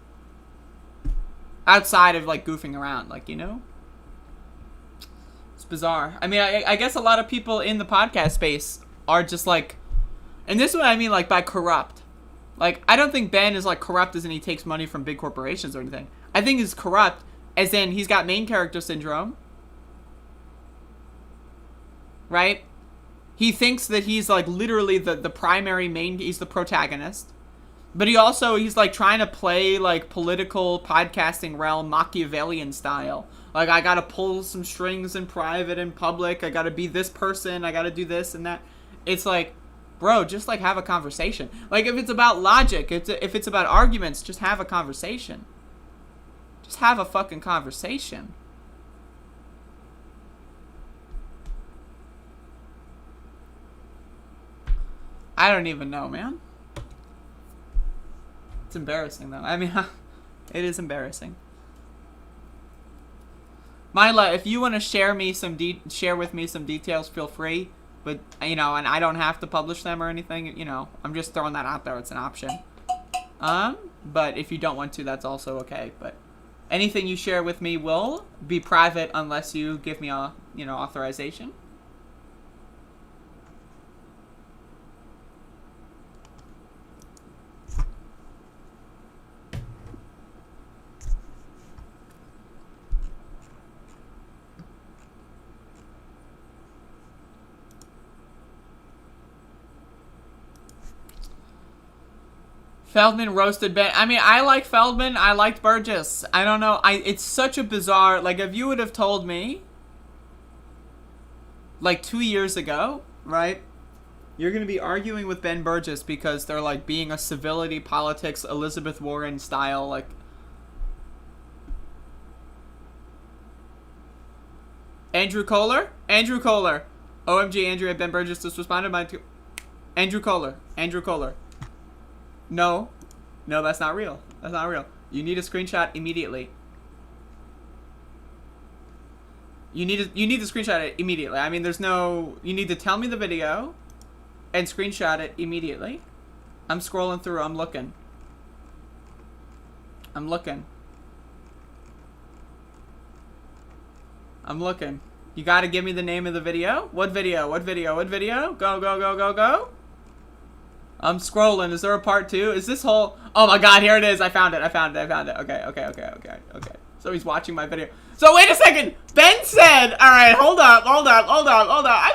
Outside of, like, goofing around, like, you know? It's bizarre. I mean, I guess a lot of people in the podcast space are just, like, and this is what I mean, like, by corrupt. Like, I don't think Ben is, like, corrupt as in he takes money from big corporations or anything. I think he's corrupt as in he's got main character syndrome. Right? He thinks that he's, like, literally the primary he's the protagonist. But he's, like, trying to play, like, political podcasting realm Machiavellian style. Like, I gotta pull some strings in private and public. I gotta be this person. I gotta do this and that. It's like, bro, just, like, have a conversation. Like, if it's about logic, if it's about arguments, just have a conversation. Just have a fucking conversation. I don't even know, man. It's embarrassing, though. I mean, it is embarrassing. Myla, if you want to share with me some details, feel free. But, you know, and I don't have to publish them or anything. You know, I'm just throwing that out there. It's an option. But if you don't want to, that's also okay. But anything you share with me will be private unless you give me authorization. Feldman roasted Ben. I mean, I like Feldman. I liked Burgis. I don't know. It's such a bizarre... Like, if you would have told me, like, 2 years ago, right? You're going to be arguing with Ben Burgis because they're, like, being a civility politics, Elizabeth Warren style, like... Andrew Kohler? Andrew Kohler. OMG, Andrea, Ben Burgis just responded to Andrew Kohler. Andrew Kohler. No, that's not real. That's not real. You need a screenshot immediately. You need to screenshot it immediately. I mean, there's no... You need to tell me the video and screenshot it immediately. I'm scrolling through. I'm looking. You gotta give me the name of the video. What video? Go. I'm scrolling. Is there a part 2? Is this whole... Oh my god, here it is. I found it. Okay. So he's watching my video. So wait a second. Ben said... Alright, hold up. I'm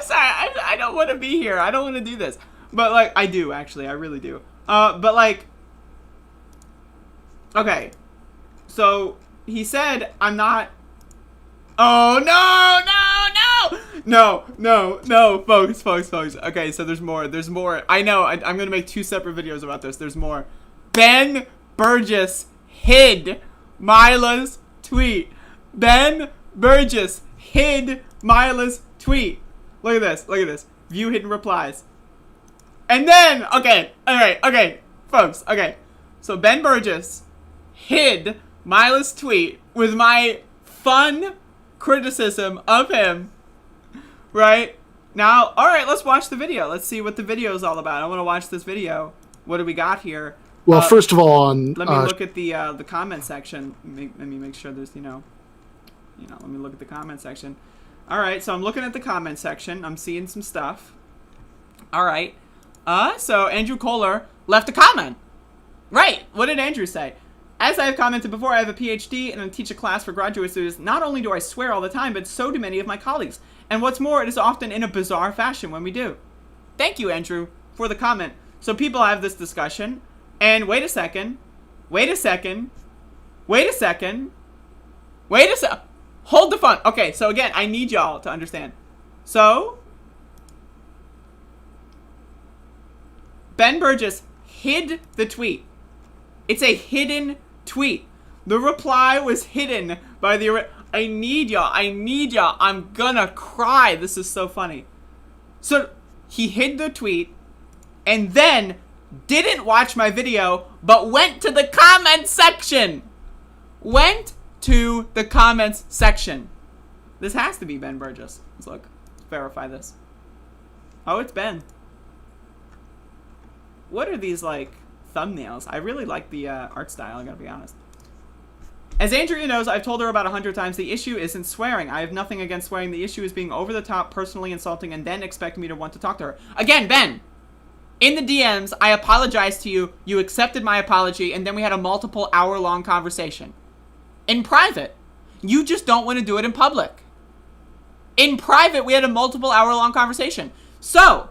sorry. I don't want to be here. I don't want to do this. But, like, I do, actually. I really do. But, like... Okay. So, he said, I'm not... Oh, no, folks. Okay, so there's more. I know, I'm gonna make 2 separate videos about this. There's more. Ben Burgis hid Myla's tweet. Ben Burgis hid Myla's tweet. Look at this. View hidden replies. And then, okay, folks, okay. So Ben Burgis hid Myla's tweet with my fun criticism of him, right? Now, alright, let's watch the video. Let's see what the video is all about. I want to watch this video. What do we got here? Well, first of all, let me look at the comment section. Let me make sure there's, let me look at the comment section. Alright, so I'm looking at the comment section. I'm seeing some stuff. Alright. So Andrew Kohler left a comment. Right. What did Andrew say? As I have commented before, I have a PhD and I teach a class for graduate students. Not only do I swear all the time, but so do many of my colleagues. And what's more, it is often in a bizarre fashion when we do. Thank you, Andrew, for the comment. So people have this discussion, and wait a second, hold the phone. Okay, so again, I need y'all to understand. So, Ben Burgis hid the tweet. It's a hidden tweet. The reply was hidden by the... I need y'all. I'm gonna cry. This is so funny. So, he hid the tweet, and then didn't watch my video, but went to the comments section. This has to be Ben Burgis. Let's look. Let's verify this. Oh, it's Ben. What are these, like, thumbnails? I really like the art style, I gotta be honest. As Andrea knows, I've told her about 100 times, the issue isn't swearing. I have nothing against swearing. The issue is being over the top, personally insulting, and then expecting me to want to talk to her. Again, Ben! In the DMs, I apologized to you, you accepted my apology, and then we had a multiple hour-long conversation. In private. You just don't want to do it in public. In private, we had a multiple hour-long conversation. So,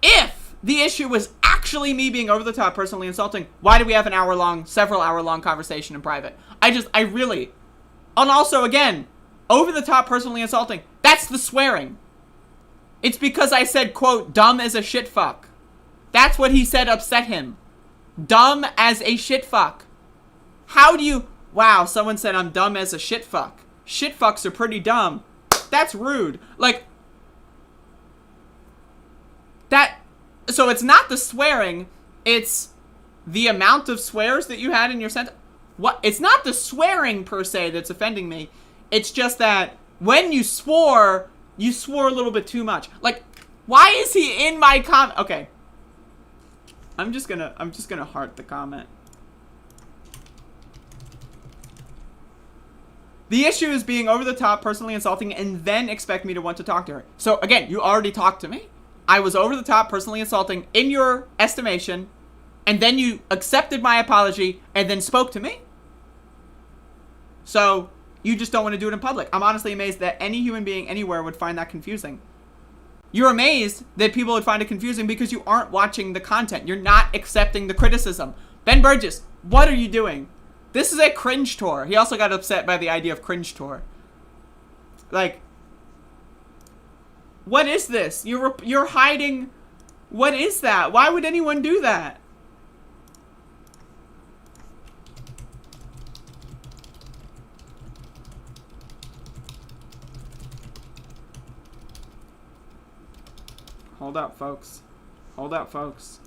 if the issue was actually me being over the top, personally insulting, why do we have an hour-long, several hour-long conversation in private? I really... And also, again, over the top, personally insulting, that's the swearing. It's because I said, quote, dumb as a shit fuck. That's what he said upset him. Dumb as a shit fuck. How do you... Wow, someone said I'm dumb as a shit fuck. Shit fucks are pretty dumb. That's rude. Like... That... So it's not the swearing, it's the amount of swears that you had in your sentence. What? It's not the swearing per se that's offending me. It's just that when you swore a little bit too much. Like, why is he in my comment? Okay. I'm just gonna heart the comment. The issue is being over the top, personally insulting, and then expect me to want to talk to her. So again, you already talked to me. I was over the top, personally insulting in your estimation, and then you accepted my apology and then spoke to me. So you just don't want to do it in public. I'm honestly amazed that any human being anywhere would find that confusing. You're amazed that people would find it confusing because you aren't watching the content. You're not accepting the criticism. Ben Burgis, what are you doing? This is a cringe tour. He also got upset by the idea of cringe tour. Like, what is this? You're hiding. What is that? Why would anyone do that? Hold up, folks. Hold up, folks.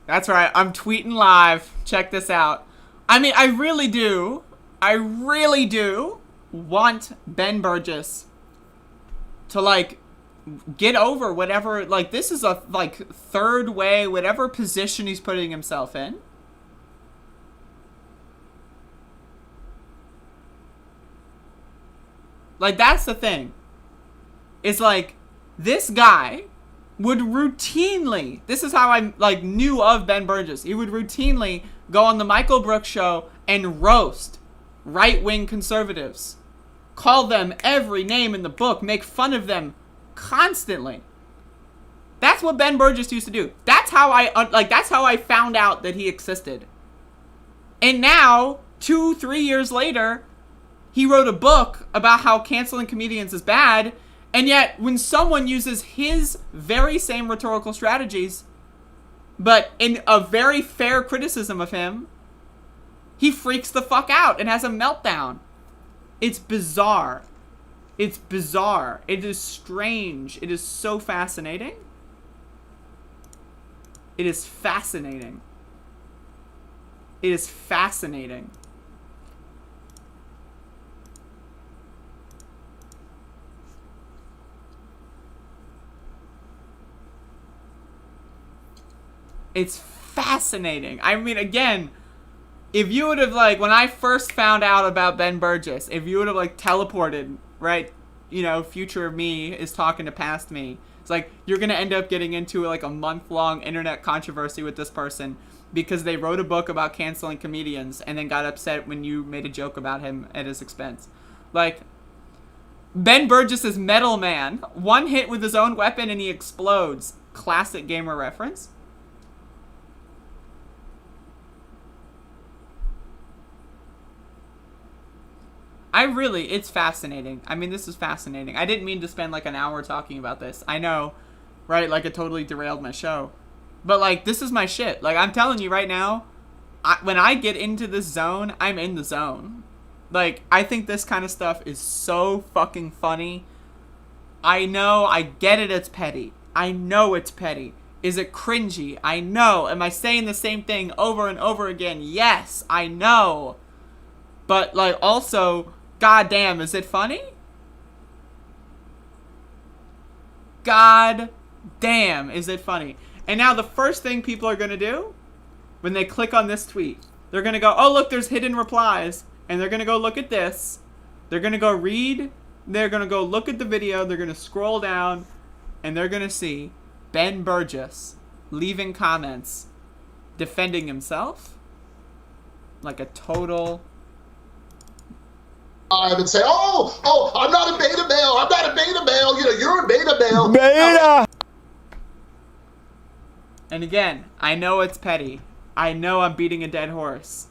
That's right. I'm tweeting live. Check this out. I mean, I really do want Ben Burgis to, like, get over whatever, like, this is a, like, third way, whatever position he's putting himself in. Like, that's the thing. It's like, this guy would routinely, this is how I, like, knew of Ben Burgis. He would routinely go on the Michael Brooks show and roast right-wing conservatives. Call them every name in the book. Make fun of them constantly. That's what Ben Burgis used to do. That's how that's how I found out that he existed. And now, 2-3 years later, he wrote a book about how canceling comedians is bad, and yet when someone uses his very same rhetorical strategies, but in a very fair criticism of him, he freaks the fuck out and has a meltdown. It's bizarre. It's bizarre. It is strange. It is so fascinating. It is fascinating. It is fascinating. It's fascinating. I mean, again, if you would have, like, when I first found out about Ben Burgis, if you would have, like, teleported, right, you know, future me is talking to past me, It's like, you're going to end up getting into like a month-long internet controversy with this person because they wrote a book about canceling comedians and then got upset when you made a joke about him at his expense. Like, Ben Burgis is Metal Man. One hit with his own weapon and he explodes. Classic gamer reference. It's fascinating. I mean, this is fascinating. I didn't mean to spend like an hour talking about this. I know, right? Like, it totally derailed my show. But, like, this is my shit. Like, I'm telling you right now, when I get into this zone, I'm in the zone. Like, I think this kind of stuff is so fucking funny. I know, I get it, it's petty. I know it's petty. Is it cringy? I know. Am I saying the same thing over and over again? Yes, I know. But, like, also, goddamn, is it funny? God damn, is it funny? And now the first thing people are going to do when they click on this tweet, they're going to go, oh, look, there's hidden replies. And they're going to go look at this. They're going to go read. They're going to go look at the video. They're going to scroll down. And they're going to see Ben Burgis leaving comments defending himself like a total... And say, oh, I'm not a beta male. I'm not a beta male. You know, you're a beta male. Beta! And again, I know it's petty. I know I'm beating a dead horse.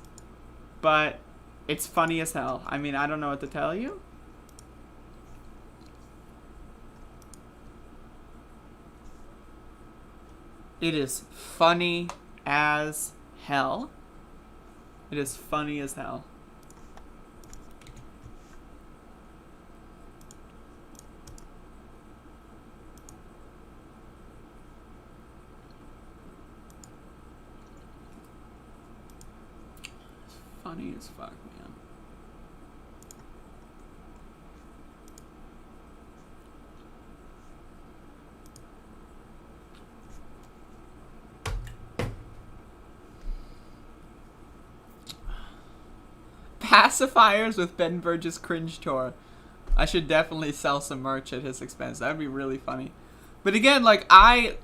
But it's funny as hell. I mean, I don't know what to tell you. It is funny as hell. It is funny as hell. Funny as fuck, man. Pacifiers with Ben Burgis cringe tour. I should definitely sell some merch at his expense. That would be really funny. But again, like, I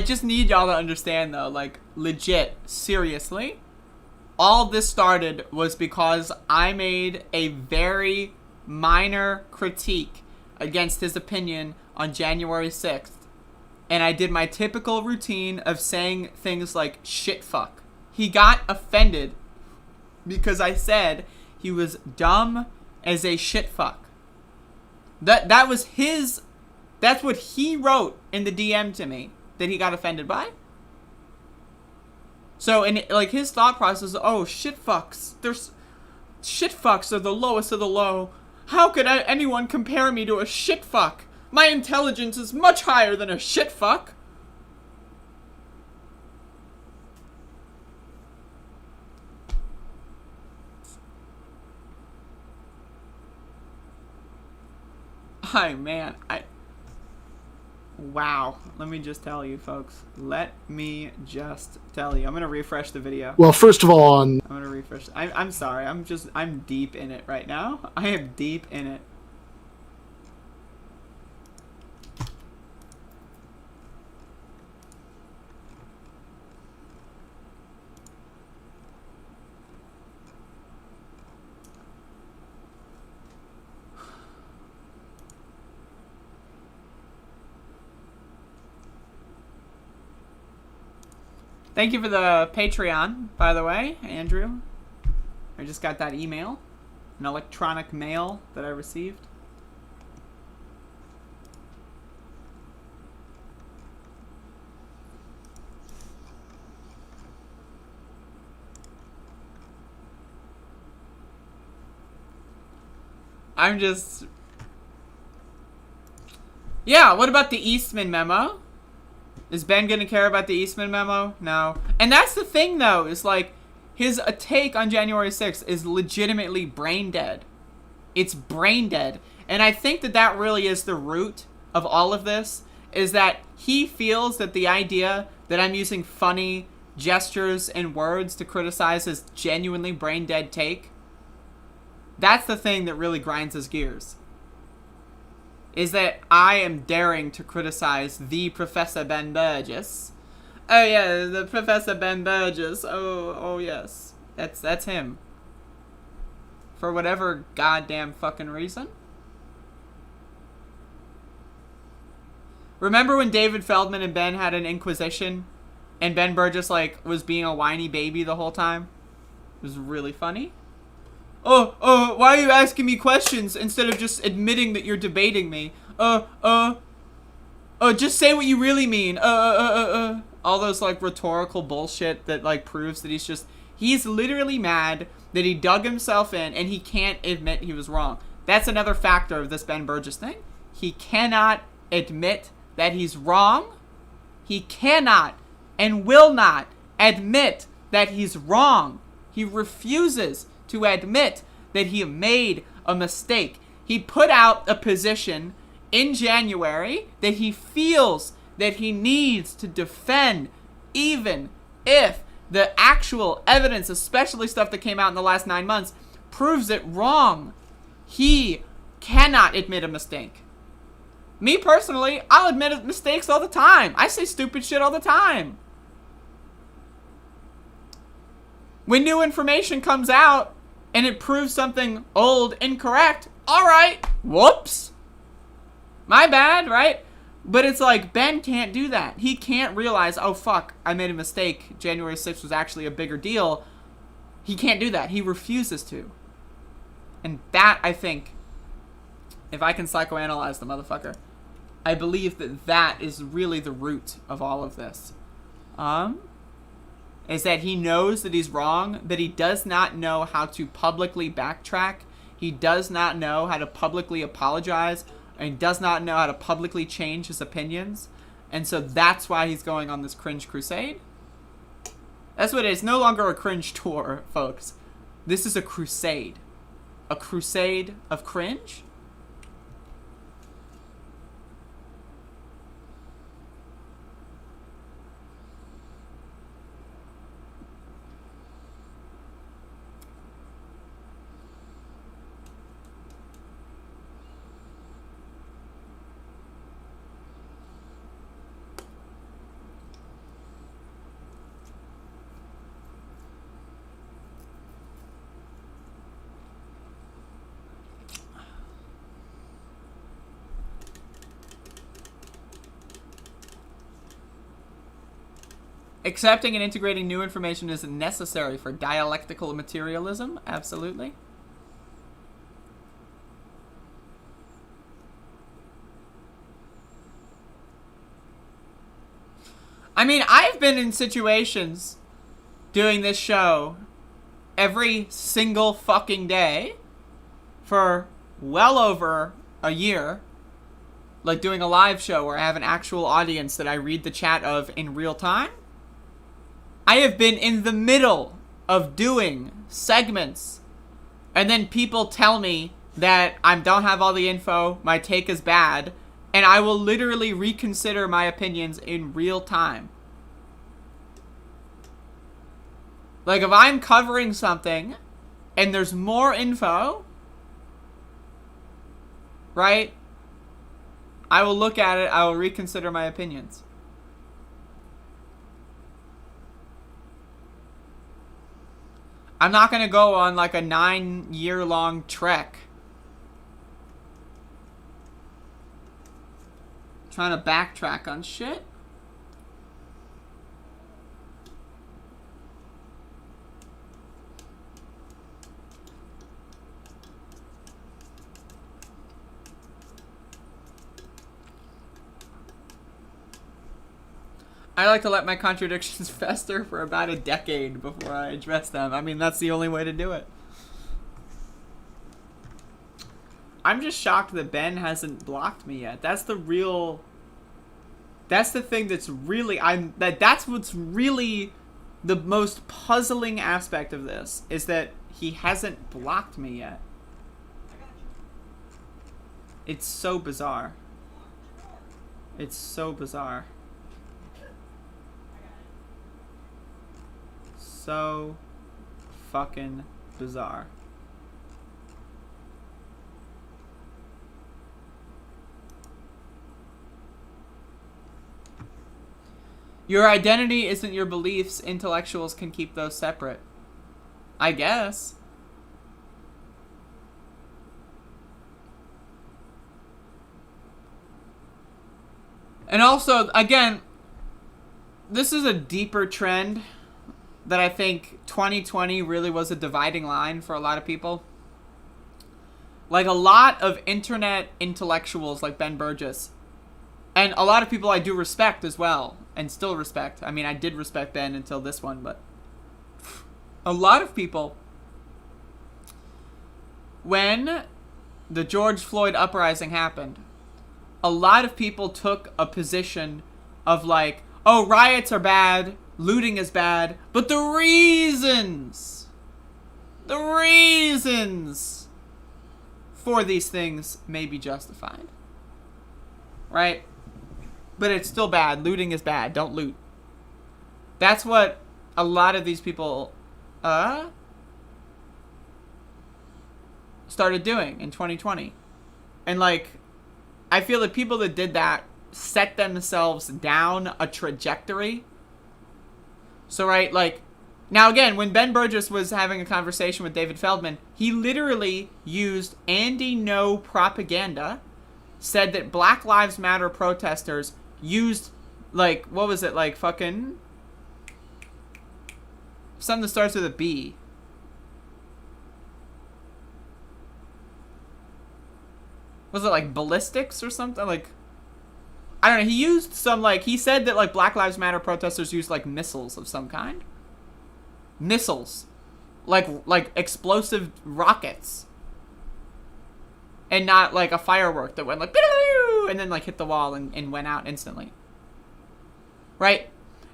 just need y'all to understand, though, like, legit, seriously, all this started was because I made a very minor critique against his opinion on January 6th. And I did my typical routine of saying things like shit fuck. He got offended because I said he was dumb as a shit fuck. That was his... That's what he wrote in the DM to me that he got offended by. So, and like, his thought process is, oh, shit fucks. Shit fucks are the lowest of the low. How could anyone compare me to a shit fuck? My intelligence is much higher than a shit fuck. Hi, man, wow. Let me just tell you, folks. Let me just tell you. I'm gonna refresh the video. Well, first of all, I'm gonna refresh. I'm sorry. I'm deep in it right now. I am deep in it. Thank you for the Patreon, by the way, Andrew. I just got that email. An electronic mail that I received. I'm just... Yeah, what about the Eastman memo? Is Ben gonna care about the Eastman memo? No. And that's the thing, though, is like, his take on January 6th is legitimately brain dead. It's brain dead. And I think that that really is the root of all of this, is that he feels that the idea that I'm using funny gestures and words to criticize his genuinely brain dead take, that's the thing that really grinds his gears. is that I am daring to criticize the Professor Ben Burgis. Oh yeah, the Professor Ben Burgis. Oh yes. That's him. For whatever goddamn fucking reason. Remember when David Feldman and Ben had an inquisition? And Ben Burgis, like, was being a whiny baby the whole time? It was really funny. Oh, why are you asking me questions instead of just admitting that you're debating me? Just say what you really mean. All those, like, rhetorical bullshit that, like, proves that he's literally mad that he dug himself in and he can't admit he was wrong. That's another factor of this Ben Burgis thing. He cannot admit that he's wrong. He cannot and will not admit that he's wrong. He refuses to admit that he made a mistake. He put out a position in January that he feels that he needs to defend, even if the actual evidence, especially stuff that came out in the last 9 months, proves it wrong. He cannot admit a mistake. Me personally, I'll admit mistakes all the time. I say stupid shit all the time. When new information comes out and it proves something old incorrect, alright, whoops. My bad, right? But it's like, Ben can't do that. He can't realize, oh fuck, I made a mistake. January 6th was actually a bigger deal. He can't do that. He refuses to. And that, I think, if I can psychoanalyze the motherfucker, I believe that that is really the root of all of this. Is that he knows that he's wrong, but he does not know how to publicly backtrack. He does not know how to publicly apologize, and does not know how to publicly change his opinions. And so that's why he's going on this cringe crusade. That's what it is. No longer a cringe tour, folks. This is a crusade. A crusade of cringe. Accepting and integrating new information is necessary for dialectical materialism. Absolutely. I mean, I've been in situations doing this show every single fucking day for well over a year. Like doing a live show where I have an actual audience that I read the chat of in real time. I have been in the middle of doing segments, and then people tell me that I don't have all the info, my take is bad, and I will literally reconsider my opinions in real time. Like, if I'm covering something, and there's more info, right? I will look at it, I will reconsider my opinions. I'm not going to go on like a 9-year-long trek trying to backtrack on shit. I like to let my contradictions fester for about a decade before I address them. I mean, that's the only way to do it. I'm just shocked that Ben hasn't blocked me yet. That's the real... That's the thing that's really... That's what's really the most puzzling aspect of this, is that he hasn't blocked me yet. It's so bizarre. It's so bizarre. So fucking bizarre. Your identity isn't your beliefs. Intellectuals can keep those separate. I guess. And also, again, this is a deeper trend that I think 2020 really was a dividing line for a lot of people. Like, a lot of internet intellectuals like Ben Burgis, and a lot of people I do respect as well, and still respect. I mean, I did respect Ben until this one, but a lot of people, when the George Floyd uprising happened, a lot of people took a position of like, oh, riots are bad, looting is bad, but the reasons for these things may be justified. Right? But it's still bad. Looting is bad. Don't loot. That's what a lot of these people started doing in 2020. And like, I feel that people that did that set themselves down a trajectory. So, right, like, now again, when Ben Burgis was having a conversation with David Feldman, he literally used Andy No propaganda, said that Black Lives Matter protesters used, like, what was it, like, fucking, something that starts with a B. Was it like ballistics or something? Like, I don't know. He used some, like, he said that, like, Black Lives Matter protesters used, like, missiles of some kind. Missiles. Like explosive rockets. And not, like, a firework that went, like, and then, like, hit the wall and went out instantly. Right?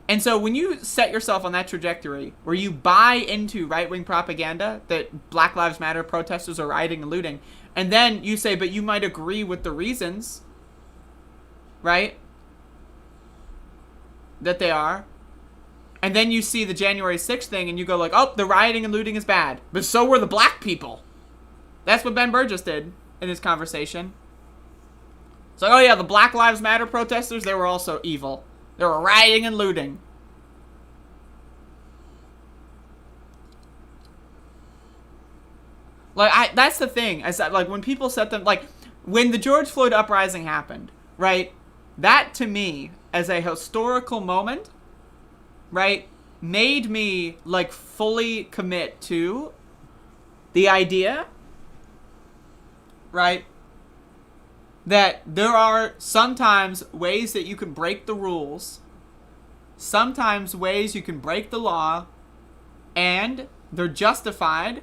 And so when you set yourself on that trajectory where you buy into right-wing propaganda that Black Lives Matter protesters are rioting and looting, and then you say, but you might agree with the reasons, right, that they are, and then you see the January 6th thing and you go like, oh, the rioting and looting is bad, but so were the black people. That's what Ben Burgis did in his conversation. It's like, oh yeah, the Black Lives Matter protesters, they were also evil. They were rioting and looting. Like, that's the thing. I said, like, when people set them, like, when the George Floyd uprising happened, right, that to me, as a historical moment, right, made me, like, fully commit to the idea, right, that there are sometimes ways that you can break the rules, sometimes ways you can break the law, and they're justified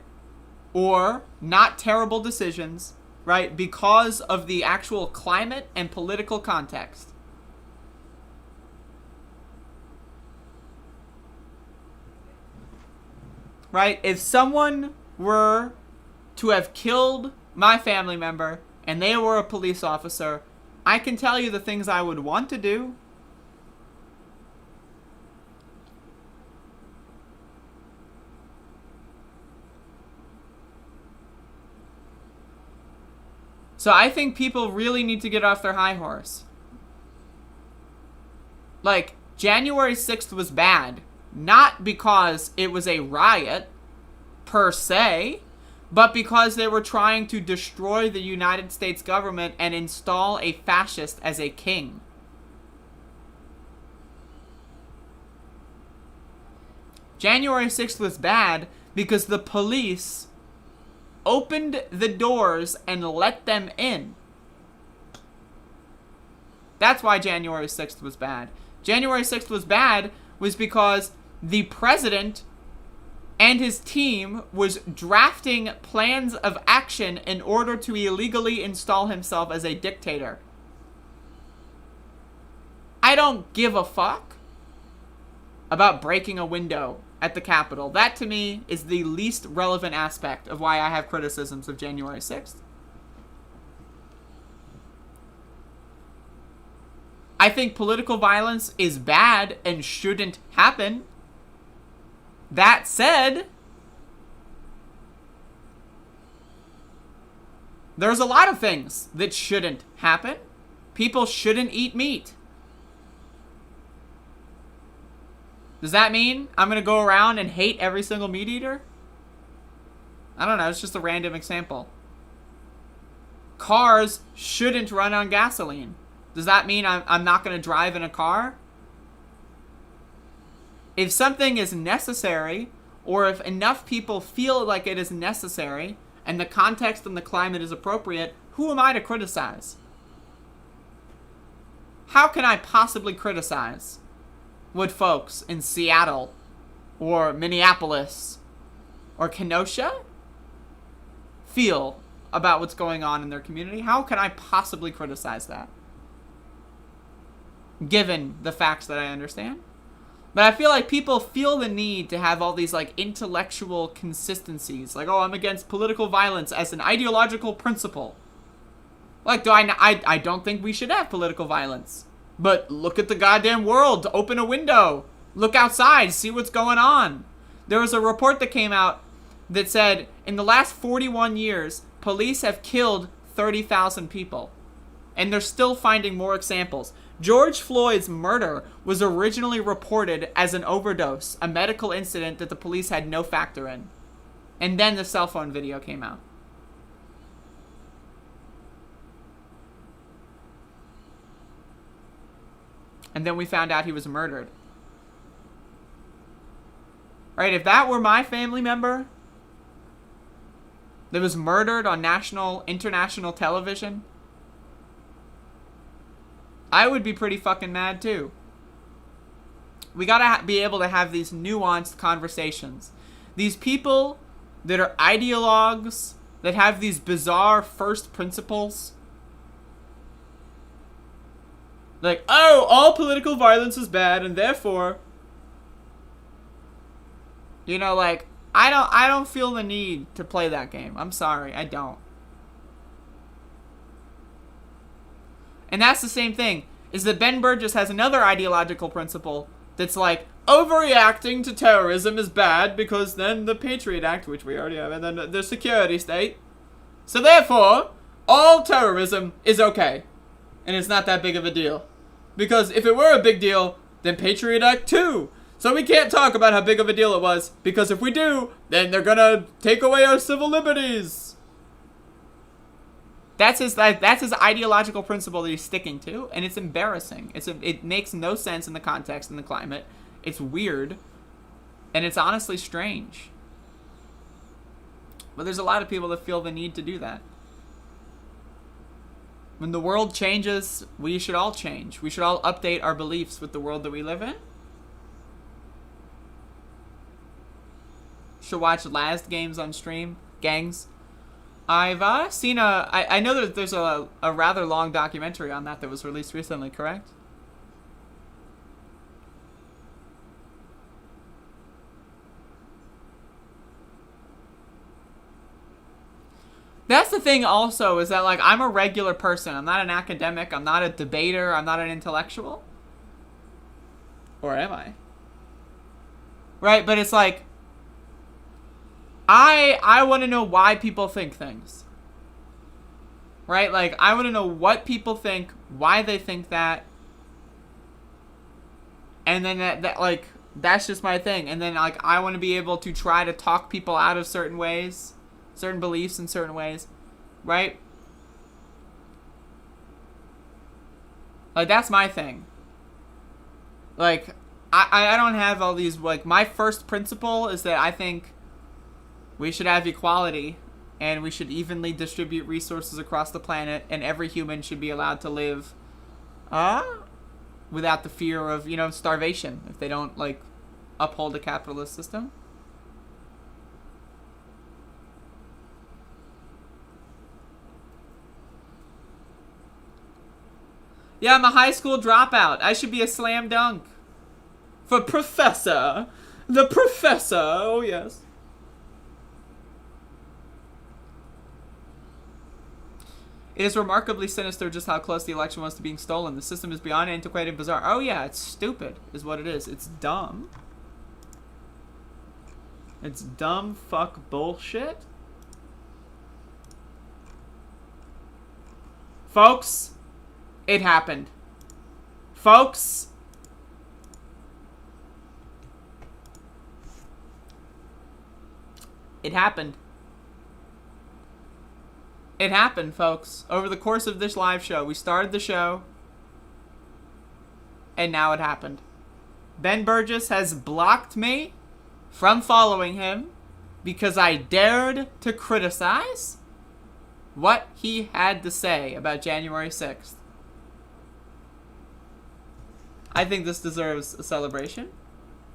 or not terrible decisions, right, because of the actual climate and political context. Right? If someone were to have killed my family member and they were a police officer, I can tell you the things I would want to do. So I think people really need to get off their high horse. Like, January 6th was bad, not because it was a riot, per se, but because they were trying to destroy the United States government and install a fascist as a king. January 6th was bad because the police opened the doors and let them in. That's why January 6th was bad. January 6th was bad was because the president and his team was drafting plans of action in order to illegally install himself as a dictator. I don't give a fuck about breaking a window at the Capitol. That, to me, is the least relevant aspect of why I have criticisms of January 6th. I think political violence is bad and shouldn't happen. That said, there's a lot of things that shouldn't happen. People shouldn't eat meat. Does that mean I'm going to go around and hate every single meat eater? I don't know. It's just a random example. Cars shouldn't run on gasoline. Does that mean I'm not going to drive in a car? If something is necessary, or if enough people feel like it is necessary, and the context and the climate is appropriate, who am I to criticize? How can I possibly criticize what folks in Seattle, or Minneapolis, or Kenosha feel about what's going on in their community? How can I possibly criticize that, given the facts that I understand? But I feel like people feel the need to have all these like intellectual consistencies. Like, oh, I'm against political violence as an ideological principle. Like, I don't think we should have political violence. But look at the goddamn world. Open a window. Look outside. See what's going on. There was a report that came out that said in the last 41 years, police have killed 30,000 people. And they're still finding more examples. George Floyd's murder was originally reported as an overdose, a medical incident that the police had no factor in. And then the cell phone video came out. And then we found out he was murdered. Right, if that were my family member that was murdered on international television, I would be pretty fucking mad too. We gotta be able to have these nuanced conversations. These people that are ideologues, that have these bizarre first principles. Like, oh, all political violence is bad, and therefore, you know, like, I don't feel the need to play that game. I'm sorry, I don't. And that's the same thing, is that Ben Burgis has another ideological principle that's like, overreacting to terrorism is bad because then the Patriot Act, which we already have, and then the security state. So therefore, all terrorism is okay. And it's not that big of a deal. Because if it were a big deal, then Patriot Act too. So we can't talk about how big of a deal it was, because if we do, then they're gonna take away our civil liberties. That's his ideological principle that he's sticking to, and it's embarrassing. It makes no sense in the context and the climate. It's weird, and it's honestly strange. But there's a lot of people that feel the need to do that. When the world changes, we should all change. We should all update our beliefs with the world that we live in. Should watch Last Games on stream, gangs. I've seen I know that there's a rather long documentary on that was released recently, correct? That's the thing also, is that like I'm a regular person. I'm not an academic. I'm not a debater. I'm not an intellectual. Or am I? Right, but it's like I want to know why people think things. Right? Like, I want to know what people think, why they think that. And then that like, that's just my thing. And then, like, I want to be able to try to talk people out of certain ways, certain beliefs in certain ways. Right? Like, that's my thing. Like, I don't have all these, like, my first principle is that I think we should have equality, and we should evenly distribute resources across the planet, and every human should be allowed to live without the fear of, you know, starvation if they don't, like, uphold a capitalist system. Yeah, I'm a high school dropout. I should be a slam dunk. For professor. The professor. Oh, yes. It is remarkably sinister just how close the election was to being stolen. The system is beyond antiquated and bizarre. Oh yeah, it's stupid, is what it is. It's dumb. It's dumb fuck bullshit. Folks, it happened. Folks, It happened. It happened, folks. Over the course of this live show, we started the show, and now it happened. Ben Burgis has blocked me from following him because I dared to criticize what he had to say about January 6th. I think this deserves a celebration.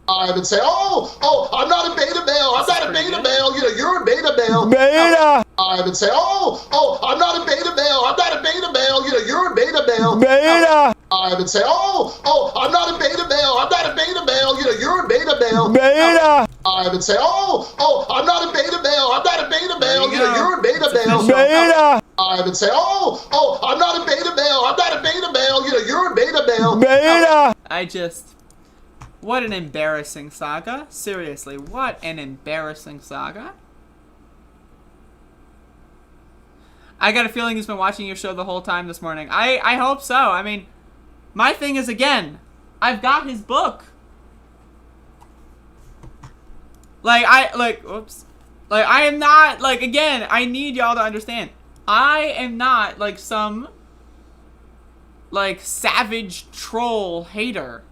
And say, I'm not a beta male. I'm not a beta male. You know, you're a beta male. Beta! And say, I'm not a beta male. I'm not a beta male. You know, you're a beta male. Beta! And say, I'm not a beta male. I'm not a beta male. You know, you're a beta male. Beta! And say, I'm not a beta male. I'm not a beta male. You know, you're a beta male. Beta! And say, I'm not a beta male. I'm not a beta male. You know, you're a beta male. Beta! What an embarrassing saga. Seriously, what an embarrassing saga. I got a feeling he's been watching your show the whole time this morning. I hope so. I mean, my thing is, again, I've got his book. Oops. I am not, again, I need y'all to understand. I am not, some, savage troll hater.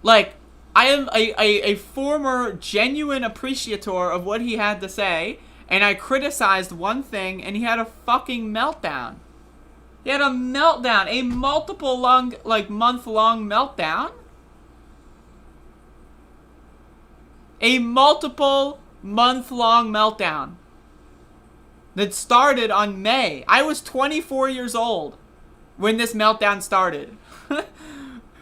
I am a former genuine appreciator of what he had to say, and I criticized one thing, and he had a fucking meltdown. He had a meltdown, a month-long meltdown. A multiple month-long meltdown that started on May. I was 24 years old when this meltdown started.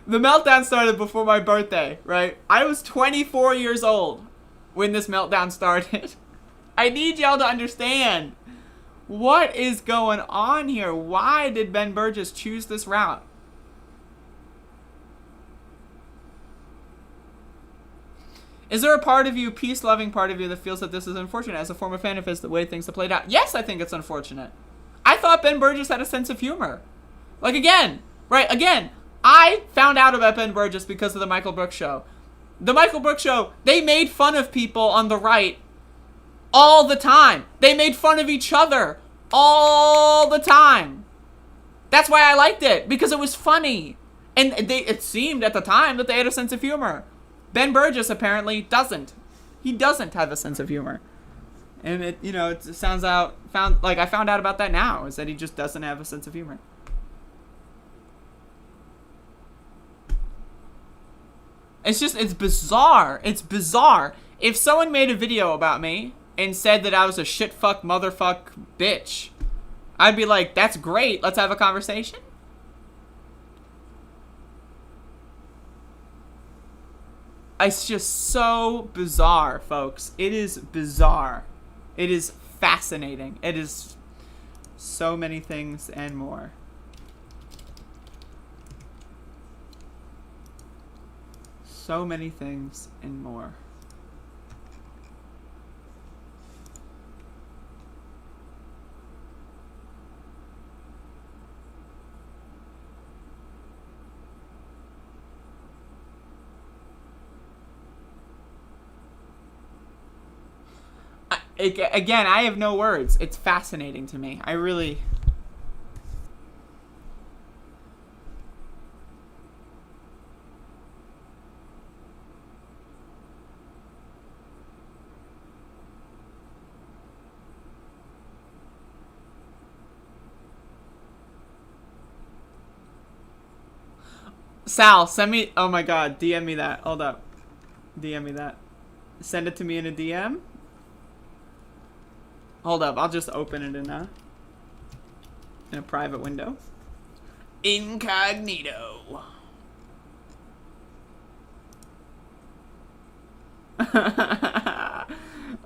The meltdown started before my birthday, right? I was 24 years old when this meltdown started. I need y'all to understand what is going on here. Why did Ben Burgis choose this route? Is there a part of you, peace-loving part of you, that feels that this is unfortunate as a former fan of his, the way things have played out? Yes, I think it's unfortunate. I thought Ben Burgis had a sense of humor. Again, I found out about Ben Burgis because of the Michael Brooks show. The Michael Brooks show, they made fun of people on the right all the time. They made fun of each other all the time. That's why I liked it, because it was funny. And it seemed at the time that they had a sense of humor. Ben Burgis apparently doesn't. He doesn't have a sense of humor. And it sounds I found out about that now, is that he just doesn't have a sense of humor. It's bizarre. It's bizarre. If someone made a video about me and said that I was a shit-fuck, motherfuck bitch, I'd be like, that's great. Let's have a conversation. It's just so bizarre, folks. It is bizarre. It is fascinating. It is so many things and more. So many things and more. Again, I have no words. It's fascinating to me. I really... Sal, send me... Oh my god, DM me that. Hold up. DM me that. Send it to me in a DM. Hold up, I'll just open it in a private window. Incognito.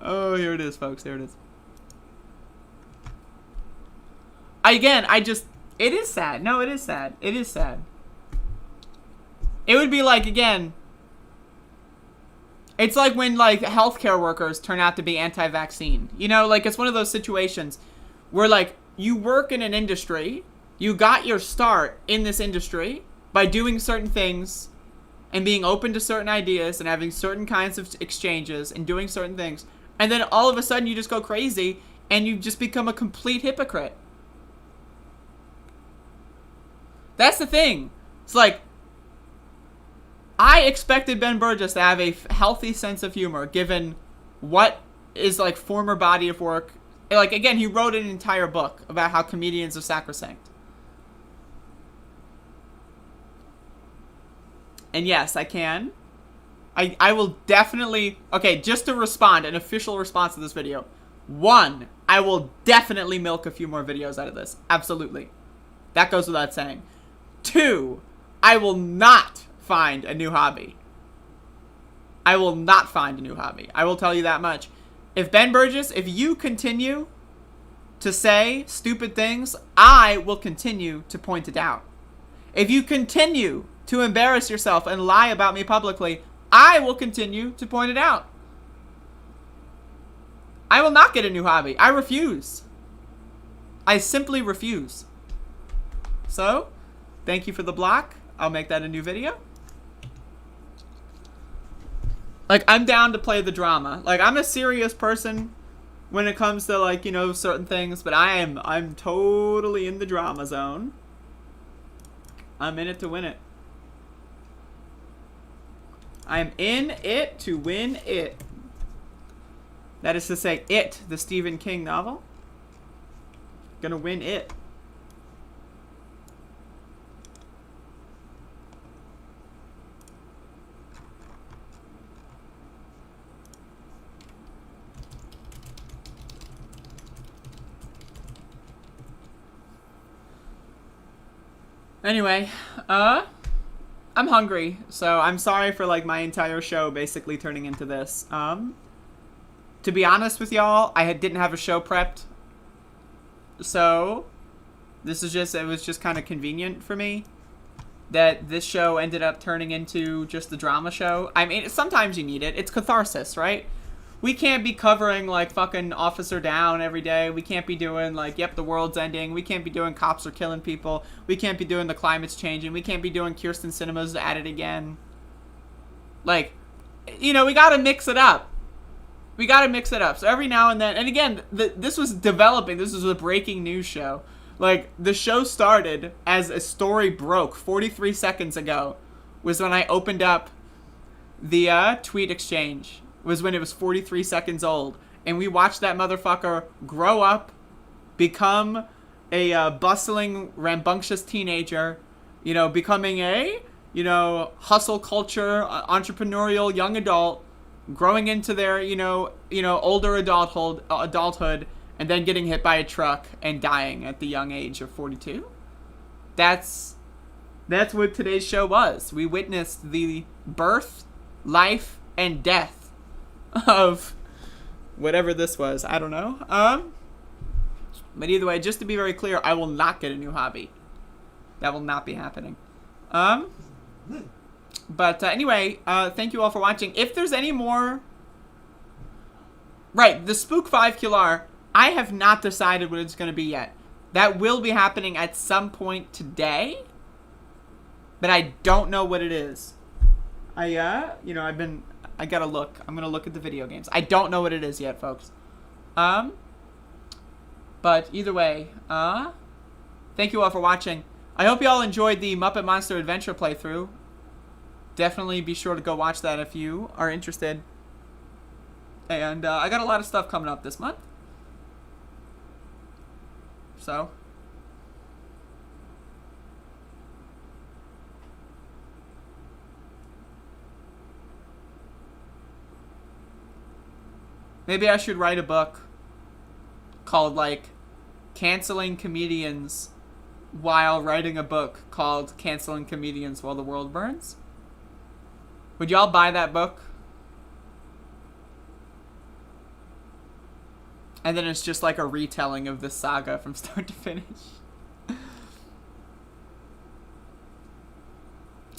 Oh, here it is, folks. Here it is. It is sad. No, it is sad. It is sad. It would be again, it's like when, healthcare workers turn out to be anti-vaccine. It's one of those situations where, you work in an industry, you got your start in this industry by doing certain things and being open to certain ideas and having certain kinds of exchanges and doing certain things, And then all of a sudden you just go crazy and you just become a complete hypocrite. That's the thing. It's like, I expected Ben Burgis to have a healthy sense of humor given what is like former body of work. Like, again, he wrote an entire book about how comedians are sacrosanct. And yes, I can. I will definitely... Okay, just to respond, an official response to this video. 1, I will definitely milk a few more videos out of this. Absolutely. That goes without saying. 2, I will not find a new hobby. I will not find a new hobby. I will tell you that much. If Ben Burgis, if you continue to say stupid things, I will continue to point it out. If you continue to embarrass yourself and lie about me publicly, I will continue to point it out. I will not get a new hobby. I refuse. I simply refuse. So, thank you for the block. I'll make that a new video. Like, I'm down to play the drama. Like, I'm a serious person when it comes to, like, you know, certain things, but I'm totally in the drama zone. I'm in it to win it. I'm in it to win it. That is to say, It, the Stephen King novel. Gonna win it. Anyway, I'm hungry, so I'm sorry for, like, my entire show basically turning into this. To be honest with y'all, I didn't have a show prepped. So, this is just, it was just kind of convenient for me that this show ended up turning into just the drama show. I mean, sometimes you need it. It's catharsis, right? We can't be covering, like, fucking Officer Down every day. We can't be doing, like, yep, the world's ending. We can't be doing cops are killing people. We can't be doing the climate's changing. We can't be doing Kirsten Cinema's at it again. Like, you know, we gotta mix it up. We gotta mix it up. So every now and then, and again, this was developing. This was a breaking news show. Like, the show started as a story broke 43 seconds ago. Was when I opened up the tweet exchange. Was when it was 43 seconds old. And we watched that motherfucker grow up, become a bustling, rambunctious teenager, you know, becoming a, you know, hustle culture, entrepreneurial young adult, growing into their, you know, older adulthood, and then getting hit by a truck and dying at the young age of 42. That's what today's show was. We witnessed the birth, life, and death of whatever this was. I don't know. But either way, just to be very clear, I will not get a new hobby. That will not be happening. But anyway, thank you all for watching. If there's any more... Right, the Spook 5 QR, I have not decided what it's going to be yet. That will be happening at some point today. But I don't know what it is. You know, I gotta look. I'm gonna look at the video games. I don't know what it is yet, folks. But either way, thank you all for watching. I hope you all enjoyed the Muppet Monster Adventure playthrough. Definitely be sure to go watch that if you are interested. And I got a lot of stuff coming up this month. So... maybe I should write a book called, like, Canceling Comedians while writing a book called Canceling Comedians While the World Burns. Would y'all buy that book? And then it's just like a retelling of the saga from start to finish.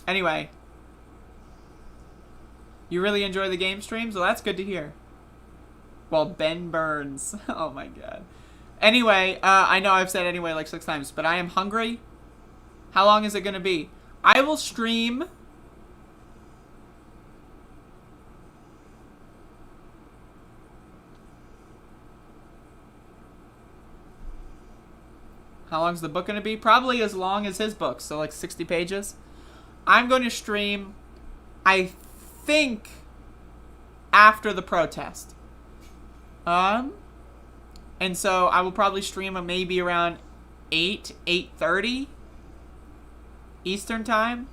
Anyway. You really enjoy the game streams? Well, that's good to hear. Well, Ben Burns. Oh my god. Anyway, I know I've said anyway like 6 times, but I am hungry. How long is it going to be? I will stream... How long's the book going to be? Probably as long as his book, so like 60 pages. I'm going to stream, I think, after the protest. And so I will probably stream maybe around 8:30 Eastern time.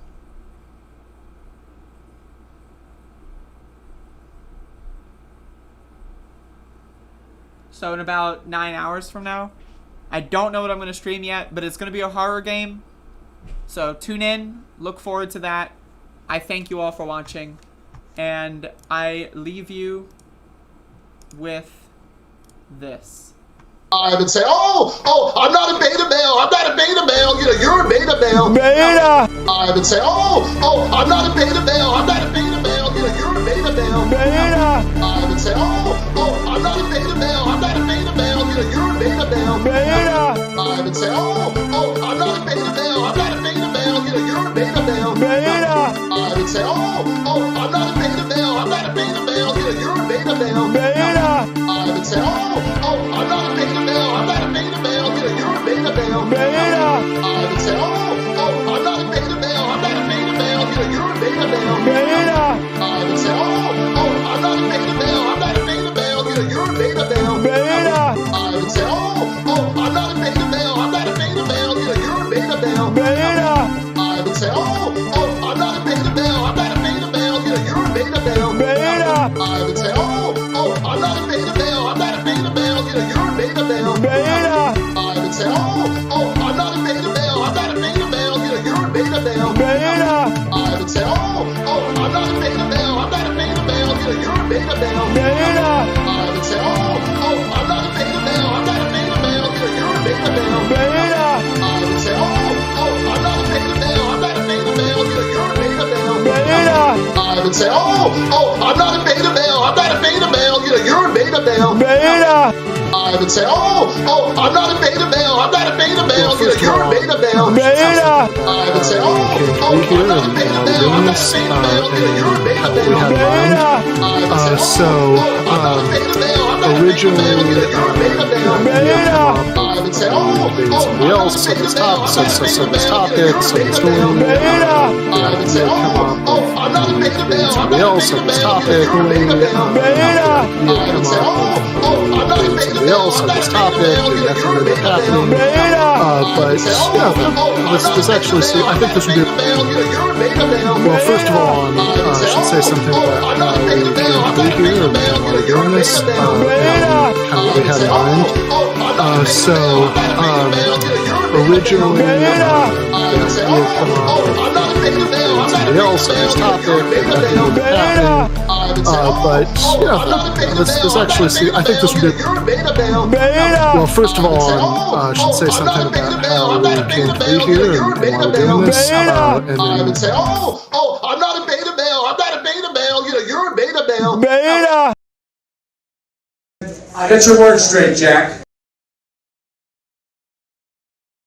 So in about 9 hours from now. I don't know what I'm going to stream yet, but it's going to be a horror game. So tune in. Look forward to that. I thank you all for watching. And I leave you with this. I would say, oh, I'm not a beta male. I'm not a beta male. You know, you're a beta male. Beta! I would say, oh, I'm not a beta male. I'm not a beta male. You know, you're a beta male. Beta! I would say, oh, I'm not a beta male. I'm not a beta male. You know, you're a beta male. Beta! I would say, oh, I'm not a beta male. I'm not a beta male. You know, you're a beta male. Beta! I would say, oh, I'm not a beta male. I'm not a beta male. You know, you're a beta male. Beta! I would say, oh, I'm not a beta male. I'm not a beta male. You know, you're a beta male. Beta! I would say, oh, I'm not a beta male. I'm not a beta male. You know, you're a beta male. Beta! I would say, oh, I'm not a beta male. I'm not a beta male. You know, you're a beta male. Beta! I would say, oh, I'm not a beta male. I'm not a beta male. You know, you're a beta male. Beta! I would say, oh, I'm not a beta male. I'm not a beta male. You know, you're a beta male. Beta! I would say, oh, I'm not a beta male. I'm not a beta male. You know, you're a beta male. Beta! I would say, oh, I'm not a beta male. I'm not a beta male. You know, you're a beta male. Beta! I would say, oh, I'm not a beta male. I'm not a beta male. You know, you're a beta male. Beta! I would say, oh, I'm not a beta male. I'm not a beta male. You know, you're a beta male. Beta! I would say, oh, I'm not a beta male. I'm not a beta male. You know, you're a beta male. Beta! I would say, oh, I'm not a beta male. I'm not a beta male. You know, you're a beta male. Beta! I would say, oh, I'm not a beta male. I'm not a beta male. You know, you're a beta male. Beta! I would say, oh, I'm not a beta male. I'm not a beta male. You know, you're a beta male. Beta! Originally, I would say, oh, somebody else, somebody's top, somebody's topic, somebody's story. Beta! I would say, oh, I'm not a beta male. Somebody else, somebody's topic. Beta! I would say, oh, I'm not a beta Somebody male. else, somebody's topic, and that's what ended up happening. Beta! But yeah, this actually, I think this would be. Well, first of all, I should say something about how we came to be here and why we're doing this, and kind of what we had in mind. Originally, we had come up with somebody else on this topic, and that ended up happening. But yeah, this actually, I think this would be. Well, first of all, I should say something about how we came to be here and why we're doing this, and I would then. say, oh, I'm not a beta male. I'm not a beta male. You know, you're a beta male. Beta! Get your words straight, Jack.